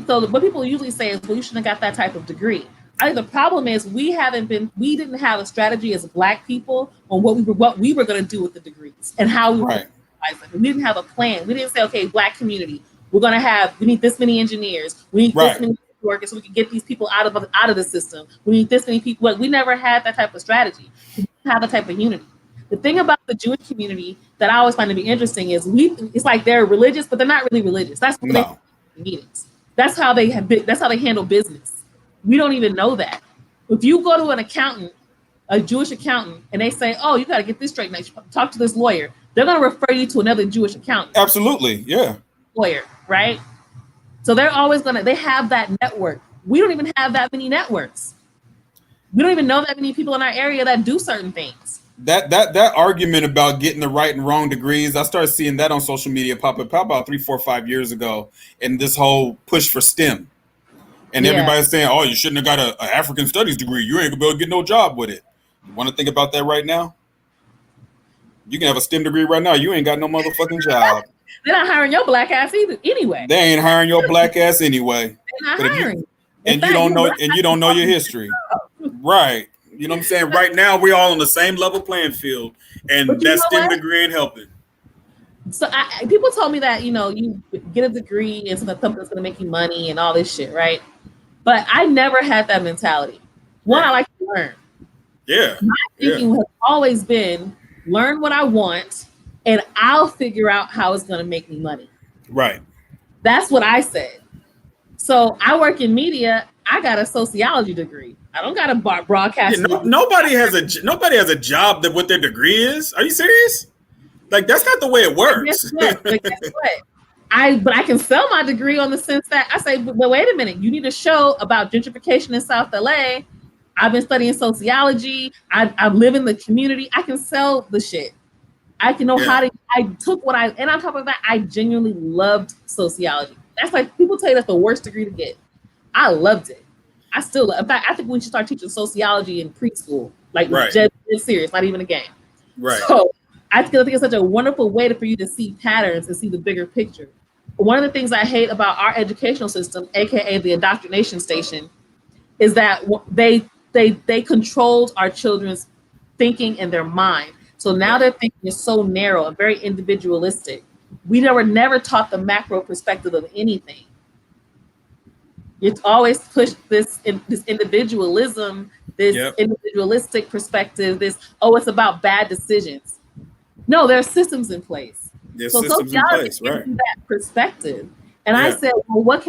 though what people usually say is, well, you shouldn't have got that type of degree. I think the problem is we didn't have a strategy as Black people on what we were going to do with the degrees and how we were going to utilize them. We didn't have a plan. We didn't say, okay, Black community, we need this many engineers, we need this many workers so we can get these people out of the system. We need this many people. We never had that type of strategy. We didn't have that type of unity. The thing about the Jewish community that I always find to be interesting is it's like they're religious, but they're not really religious. That's what they meetings. That's how they handle business. We don't even know that. If you go to an accountant, a Jewish accountant, and they say, "Oh, you got to get this straight. Now talk to this lawyer," they're going to refer you to another Jewish accountant. Absolutely, yeah. Lawyer, right? So they're always they have that network. We don't even have that many networks. We don't even know that many people in our area that do certain things. That argument about getting the right and wrong degrees, I started seeing that on social media pop up about 3, 4, 5 years ago, and this whole push for STEM. And everybody's saying, "Oh, you shouldn't have got an African studies degree. You ain't gonna be able to get no job with it." You want to think about that right now? You can have a STEM degree right now. You ain't got no motherfucking job. They're not hiring your Black ass either. Anyway, they ain't hiring your Black ass anyway. They're not hiring. And you don't know your history, right? You know what I'm saying? Right now, we're all on the same level playing field, and that STEM degree ain't helping. So people told me that, you get a degree and something that's going to make you money and all this shit, right? But I never had that mentality. One, I like to learn. Yeah. My thinking has always been learn what I want, and I'll figure out how it's going to make me money. Right. That's what I said. So I work in media. I got a sociology degree. I don't got a broadcast. Yeah, nobody has a job that what their degree is. Are you serious? Like, that's not the way it works. Guess what? But I can sell my degree on the sense that I say, but wait a minute, you need to show about gentrification in South LA. I've been studying sociology. I live in the community. I can sell the shit. I can know how to. And on top of that, I genuinely loved sociology. That's like people tell you that's the worst degree to get. I loved it. I still love. In fact, I think we should start teaching sociology in preschool, like just serious, not even a game. Right. So I think it's such a wonderful way for you to see patterns and see the bigger picture. One of the things I hate about our educational system, aka the indoctrination station, is that they controlled our children's thinking and their mind. So now their thinking is so narrow and very individualistic. We never taught the macro perspective of anything. It's always pushed this individualism, this individualistic perspective, it's about bad decisions. No, there are systems in place. So sociology gives you that perspective. And I said, well,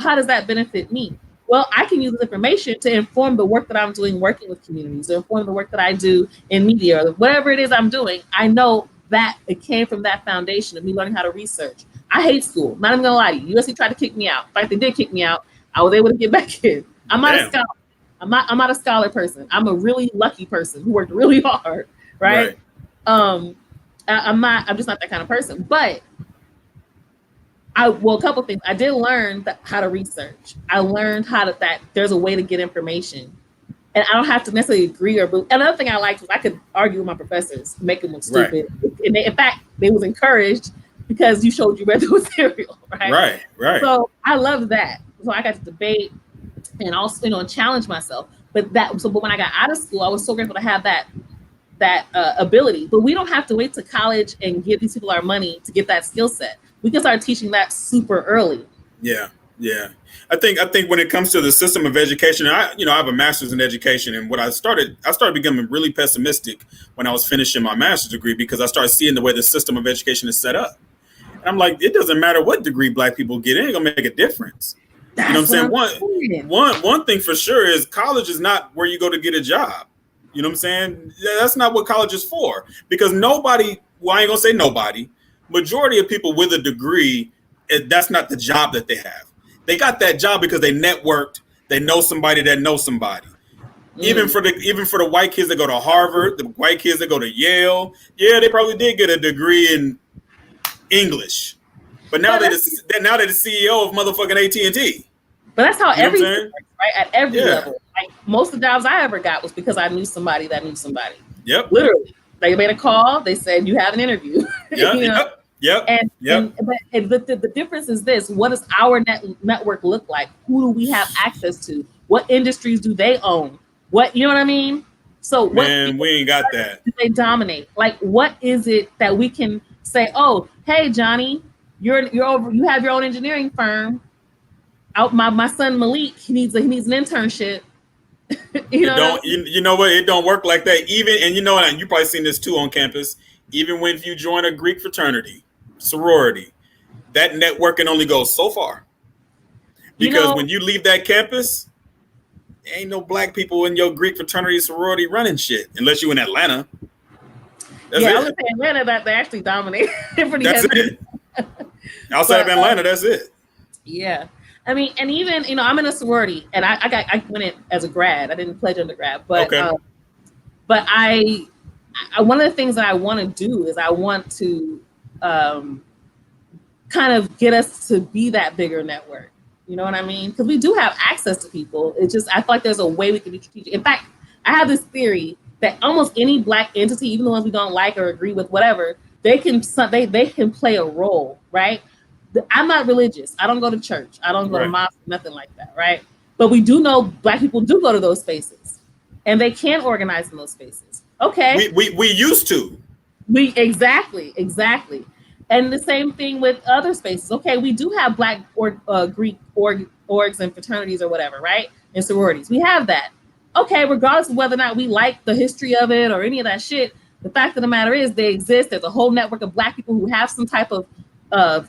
how does that benefit me? Well, I can use this information to inform the work that I'm doing working with communities, to inform the work that I do in media, or whatever it is I'm doing. I know that it came from that foundation of me learning how to research. I hate school. Not even gonna lie to you. USC tried to kick me out. In fact, they did kick me out. I was able to get back in. I'm not a scholar. I'm not a scholar person. I'm a really lucky person who worked really hard. Right. I'm just not that kind of person. But a couple things. I did learn how to research. I learned that there's a way to get information. and I don't have to necessarily agree or believe. Another thing I liked was I could argue with my professors, make them look stupid. And in fact, they was encouraged because you showed you read the material, right? Right. So I loved that. So I got to debate and also, and challenge myself. But when I got out of school, I was so grateful to have that ability. But we don't have to wait to college and give these people our money to get that skill set. We can start teaching that super early. Yeah. I think when it comes to the system of education, I have a master's in education, and I started becoming really pessimistic when I was finishing my master's degree, because I started seeing the way the system of education is set up. And I'm like, it doesn't matter what degree Black people get, it ain't gonna make a difference. That's you know what I'm saying? One thing for sure is college is not where you go to get a job. You know what I'm saying? That's not what college is for. Because nobody, well, I ain't gonna say nobody, majority of people with a degree, that's not the job that they have. They got that job because they networked, they know somebody that knows somebody. Even for the white kids that go to Harvard, the white kids that go to Yale, yeah, they probably did get a degree in English. But now they're the CEO of motherfucking AT&T. But that's how everything works, right? At every level. Like most of the jobs I ever got was because I knew somebody that knew somebody. Yep. Literally. They made a call, they said, you have an interview. Yep. But the difference is this: what does our network look like? Who do we have access to? What industries do they own? What, you know what I mean? So man, we ain't got that. Do they dominate? Like, what is it that we can say? Oh, hey, Johnny, you're over. You have your own engineering firm. Out, my son Malik, he needs an internship. You know what? It don't work like that. Even, and you know what? You probably seen this too on campus. Even when you join a Greek fraternity, sorority, that networking only goes so far. Because when you leave that campus, there ain't no Black people in your Greek fraternity, sorority running shit, unless you in Atlanta. I was in Atlanta that they actually dominate. That's it. Outside of Atlanta, that's it. Yeah. I mean, and even, I'm in a sorority, and I went in as a grad. I didn't pledge undergrad, but I one of the things that I want to do is I want to kind of get us to be that bigger network. You know what I mean? Because we do have access to people. It's just, I feel like there's a way we can be strategic. In fact, I have this theory that almost any Black entity, even the ones we don't like or agree with, whatever, they can play a role, right? I'm not religious. I don't go to church. I don't go to mosque, nothing like that, right? But we do know Black people do go to those spaces, and they can organize in those spaces. Okay. We used to. Exactly. And the same thing with other spaces. Okay, we do have Black or Greek orgs and fraternities or whatever, right? And sororities. We have that. Okay, regardless of whether or not we like the history of it or any of that shit, the fact of the matter is they exist. There's a whole network of Black people who have some type of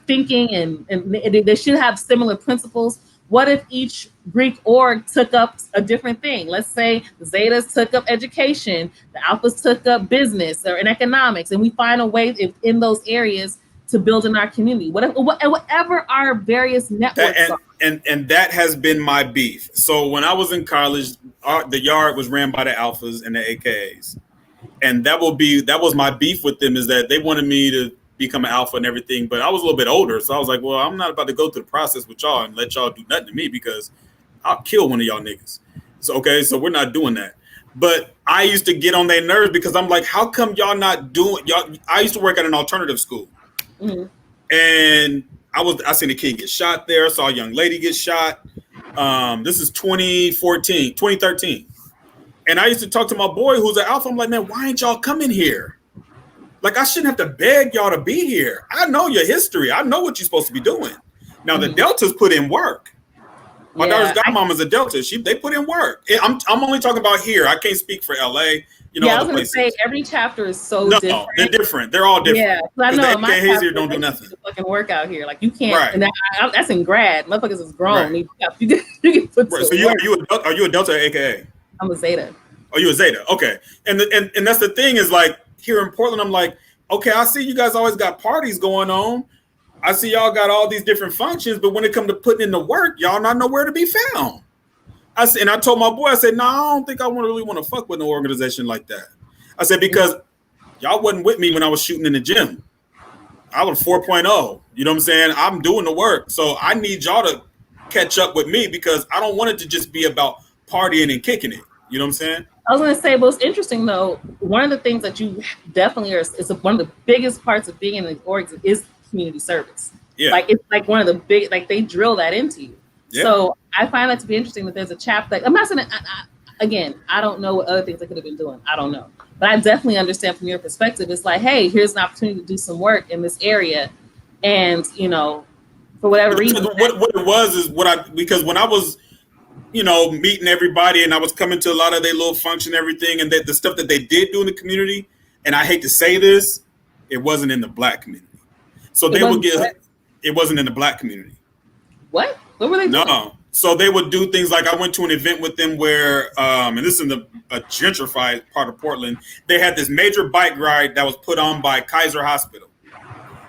thinking, and they should have similar principles. What if each Greek org took up a different thing? Let's say the Zetas took up education, the Alphas took up business or in economics, and we find a way in those areas to build in our community, whatever our various networks are. And that has been my beef. So when I was in college, the yard was ran by the Alphas and the AKAs, and that was my beef with them, is that they wanted me to become an alpha and everything, but I was a little bit older, so I was like, well, I'm not about to go through the process with y'all and let y'all do nothing to me, because I'll kill one of y'all niggas. So we're not doing that. But I used to get on their nerves, because I'm like, how come y'all not doing y'all? I used to work at an alternative school, and I seen a kid get shot there. I saw a young lady get shot. This is 2013, and I used to talk to my boy who's an alpha. I'm like, man, why ain't y'all coming here? Like, I shouldn't have to beg y'all to be here. I know your history. I know what you're supposed to be doing. Now, the Deltas put in work. My daughter's godmama's a Delta. They put in work. I'm only talking about here. I can't speak for LA. I was going to say, every chapter is different. No, they're different. They're all different. Yeah, I know. My hazier don't do nothing. Fucking work out here. Like, you can't. Right. And that's in grad. Motherfuckers is grown. Right. You can put right. So are you a Delta or AKA? I'm a Zeta. Oh, you a Zeta? Okay. And that's the thing, is like, here in Portland, I'm like, okay, I see you guys always got parties going on. I see y'all got all these different functions, but when it comes to putting in the work, y'all not nowhere to be found. I told my boy, I said, no, I don't think I really want to fuck with an organization like that. I said, because y'all wasn't with me when I was shooting in the gym. I was 4.0. You know what I'm saying? I'm doing the work. So I need y'all to catch up with me, because I don't want it to just be about partying and kicking it. You know what I'm saying? I was going to say, but it's interesting though. One of the things that you definitely are is one of the biggest parts of being in the orgs is community service. Yeah. Like it's like one of the big, like they drill that into you. Yeah. So I find that to be interesting that there's a chapter. Like, I'm not saying again, I don't know what other things they could have been doing. I don't know, but I definitely understand from your perspective. It's like, hey, here's an opportunity to do some work in this area, and for whatever reason, what it was is because when I was meeting everybody, and I was coming to a lot of their little function, everything, and the stuff that they did do in the community. And I hate to say this, it wasn't in the Black community. So they would it wasn't in the Black community. What were they doing? No. So they would do things like, I went to an event with them where, and this is in a gentrified part of Portland, they had this major bike ride that was put on by Kaiser Hospital.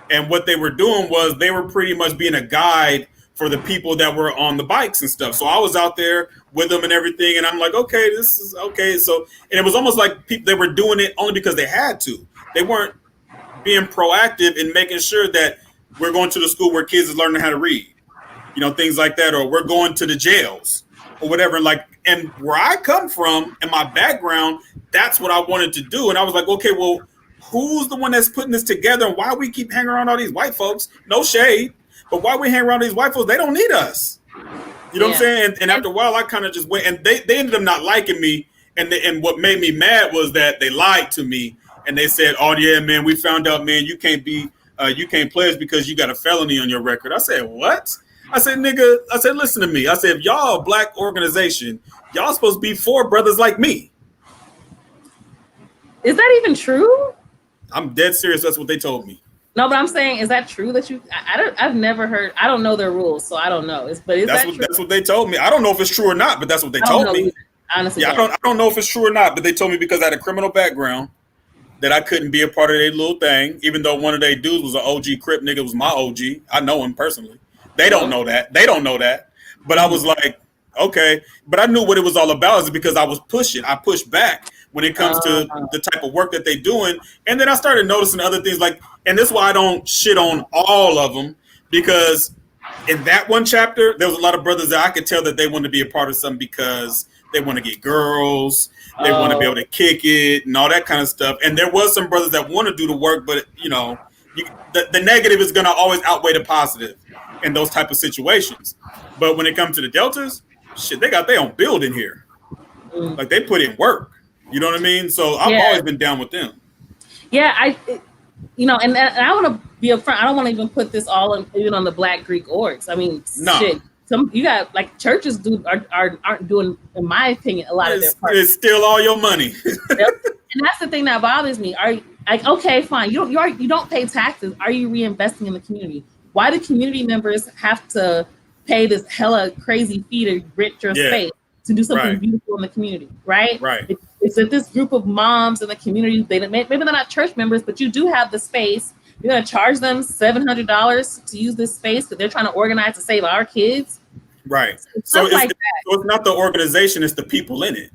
And what they were doing was they were pretty much being a guide for the people that were on the bikes and stuff. So I was out there with them and everything, and I'm like, okay, this is okay. So, and it was almost like they were doing it only because they had to. They weren't being proactive in making sure that we're going to the school where kids is learning how to read, things like that, or we're going to the jails or whatever. And where I come from and my background, that's what I wanted to do. And I was like, okay, well, who's the one that's putting this together, and why we keep hanging around all these white folks? No shade. But why we hang around these white folks? They don't need us. You know what I'm saying? And after a while, I kind of just went, and they ended up not liking me. And what made me mad was that they lied to me, and they said, "Oh yeah, man, we found out, man, you can't pledge because you got a felony on your record." I said, "What?" I said, "Nigga," I said, "Listen to me." I said, "If y'all a Black organization, y'all supposed to be for brothers like me." Is that even true? I'm dead serious. That's what they told me. No, but I'm saying, is that true that I've never heard, I don't know their rules, so I don't know. Is that true? That's what they told me. I don't know if it's true or not, but that's what they told me. Honestly, yeah, I don't know if it's true or not, but they told me because I had a criminal background that I couldn't be a part of their little thing, even though one of their dudes was an OG Crip nigga, was my OG. I know him personally. They don't know that. But I was like, okay. But I knew what it was all about is because I was pushing. I pushed back when it comes to the type of work that they're doing. And then I started noticing other things and this is why I don't shit on all of them, because in that one chapter, there was a lot of brothers that I could tell that they want to be a part of something because they want to get girls, they want to be able to kick it and all that kind of stuff. And there was some brothers that want to do the work, but the negative is going to always outweigh the positive in those type of situations. But when it comes to the Deltas, shit, they got their own building here. Like they put in work. You know what I mean? So I've always been down with them. Yeah, and I want to be upfront. I don't want to even put this all even on the Black Greek orgs. I mean, shit. You got churches aren't doing, in my opinion, a lot of their part. It's still all your money. And that's the thing that bothers me. Okay, fine. You don't pay taxes. Are you reinvesting in the community? Why do community members have to pay this hella crazy fee to rent your space to do something beautiful in the community? Right. It's that this group of moms in the community, maybe they're not church members, but you do have the space. You're going to charge them $700 to use this space because they're trying to organize to save our kids. Right. So it's not the organization, it's the people in it.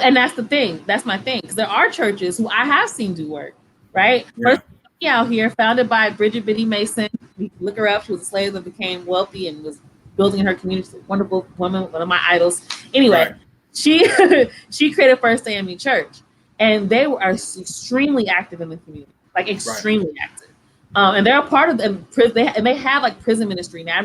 And that's the thing. That's my thing. Because there are churches who I have seen do work, right? First out here, founded by Bridget Biddy Mason. You can look her up. She was a slave that became wealthy and was building her community. She's a wonderful woman, one of my idols. Anyway, she created First AME Church. And they are extremely active in the community. Extremely active. And they're a part of they have prison ministry now.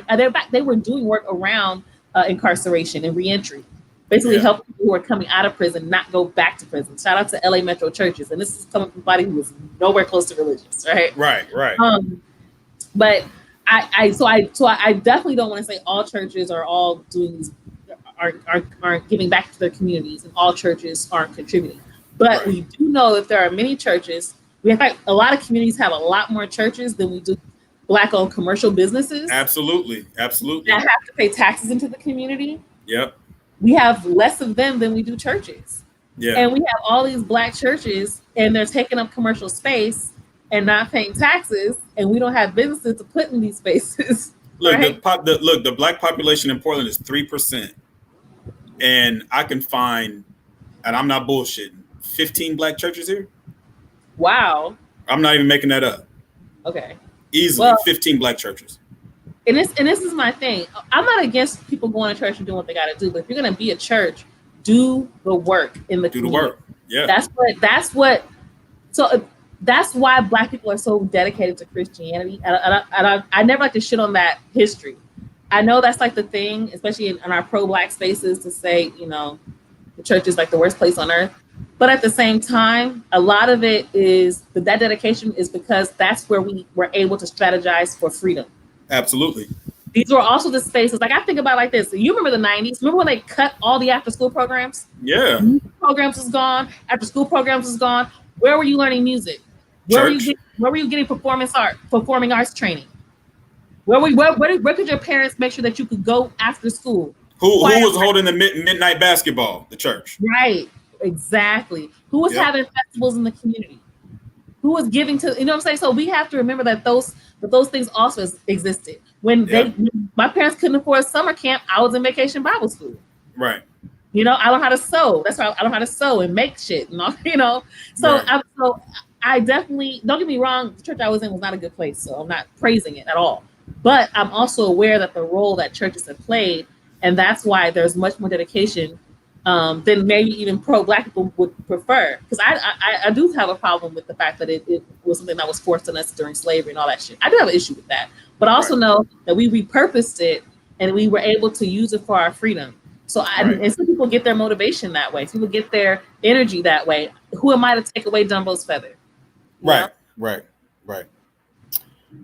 They were doing work around incarceration and reentry, basically helping people who are coming out of prison not go back to prison. Shout out to LA Metro churches, and this is coming from somebody who was nowhere close to religious, right? Right. But I definitely don't want to say all churches are all doing these are giving back to their communities, and all churches aren't contributing. But we do know that there are many churches. In fact, a lot of communities have a lot more churches than we do Black-owned commercial businesses. Absolutely. That have to pay taxes into the community. Yep. We have less of them than we do churches. Yeah. And we have all these Black churches, and they're taking up commercial space and not paying taxes, and we don't have businesses to put in these spaces. Look, the Black population in Portland is 3%, and I can find, and I'm not bullshitting, 15 Black churches here. Wow. I'm not even making that up. Okay. Easily 15 Black churches. And this is my thing. I'm not against people going to church and doing what they got to do, but if you're going to be a church, do the work in the Do the community. work. Yeah. That's why Black people are so dedicated to Christianity. And I never like to shit on that history. I know that's like the thing, especially in our pro-Black spaces, to say, the church is like the worst place on earth. But at the same time, a lot of it is that dedication is because that's where we were able to strategize for freedom. Absolutely. These were also the spaces, like I think about it like this. You remember the 90s? Remember when they cut all the after school programs? Yeah. Programs is gone. After school programs is gone. Where were you learning music? Where were you getting performing arts training? Where could your parents make sure that you could go after school? Who was holding the midnight basketball? The church. Right. Exactly. Who was having festivals in the community? Who was giving to, you know what I'm saying? So we have to remember that those things also existed. When my parents couldn't afford summer camp, I was in vacation Bible school. Right. I learned how to sew. That's why I learned how to sew and make shit. So I definitely, don't get me wrong, the church I was in was not a good place, so I'm not praising it at all. But I'm also aware that the role that churches have played, and that's why there's much more dedication than maybe even pro-Black people would prefer. Because I do have a problem with the fact that it was something that was forced on us during slavery and all that shit. I do have an issue with that. But I also know that we repurposed it and we were able to use it for our freedom. So and some people get their motivation that way. Some people get their energy that way. Who am I to take away Dumbo's feather? Right.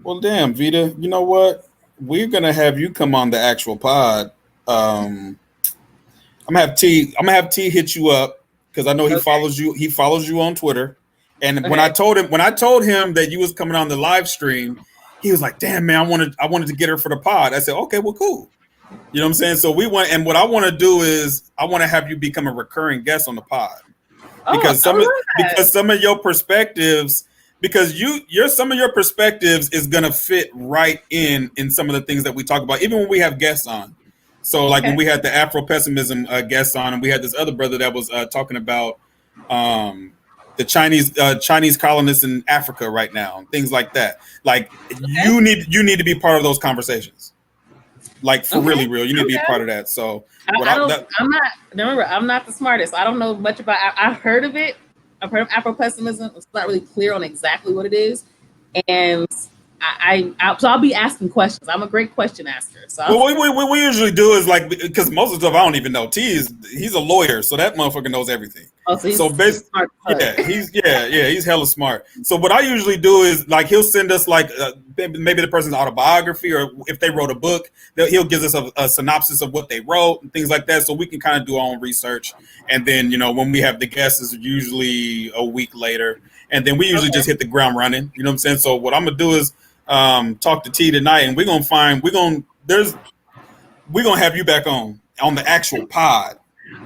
Well, damn, Vida, you know what? We're gonna have you come on the actual pod. I'm gonna have T hit you up because I know he follows you. He follows you on Twitter. And when I told him that you was coming on the live stream, he was like, "Damn, man, I wanted to get her for the pod." I said, "Okay, well, cool." You know what I'm saying? So and what I want to do is I want to have you become a recurring guest on the pod because some of your perspectives, because some of your perspectives is gonna fit right in some of the things that we talk about, even when we have guests on. So like when we had the Afro pessimism guest on, and we had this other brother that was talking about the Chinese colonists in Africa right now, and things like that. Like you need to be part of those conversations. Like for really real, you need to be a part of that. So I'm not the smartest. I don't know much about. I've heard of it. I've heard of Afro pessimism. It's not really clear on exactly what it is, and so I'll be asking questions. I'm a great question asker. So what we usually do is like, because most of the stuff I don't even know. He's a lawyer, so that motherfucker knows everything. Oh, so basically, he's hella smart. So what I usually do is like he'll send us like maybe the person's autobiography, or if they wrote a book, he'll give us a synopsis of what they wrote and things like that, so we can kind of do our own research. And then when we have the guests is usually a week later, and then we usually just hit the ground running. You know what I'm saying? So what I'm gonna do is talk to T tonight, and we're gonna have you back on the actual pod.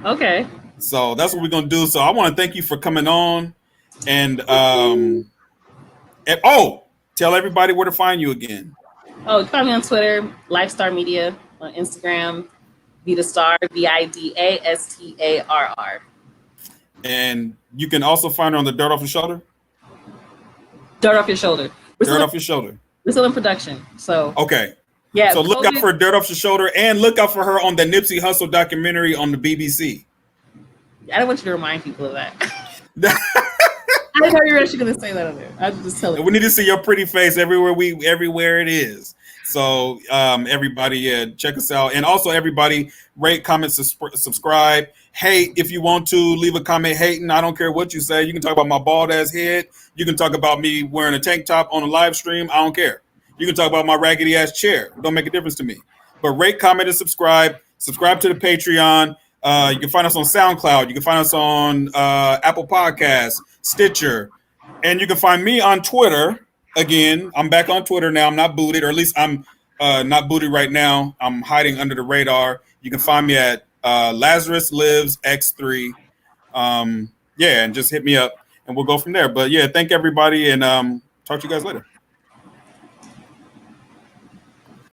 Okay. So that's what we're gonna do. So I want to thank you for coming on, and tell everybody where to find you again. Oh, you can find me on Twitter, Lifestar Media, on Instagram, Vida Star, VIDASTARR. And you can also find her on the Dirt Off Your Shoulder. Dirt Off Your Shoulder. Dirt Off Your Shoulder. We're still in production, so okay. Yeah. So look out for Dirt Off Your Shoulder, and look out for her on the Nipsey Hussle documentary on the BBC. I don't want you to remind people of that. I didn't know you were actually going to say that on there. I'm just telling you. We need to see your pretty face everywhere it is. So everybody, check us out, and also everybody, rate, comment, subscribe. Hey, if you want to leave a comment hating, I don't care what you say. You can talk about my bald ass head. You can talk about me wearing a tank top on a live stream. I don't care. You can talk about my raggedy ass chair. It don't make a difference to me. But rate, comment, and subscribe. Subscribe to the Patreon. You can find us on SoundCloud. You can find us on Apple Podcasts, Stitcher, and you can find me on Twitter. Again, I'm back on Twitter now. I'm not booted, or at least I'm not booted right now. I'm hiding under the radar. You can find me at Lazarus Lives X3. And just hit me up, and we'll go from there. But yeah, thank everybody, and talk to you guys later.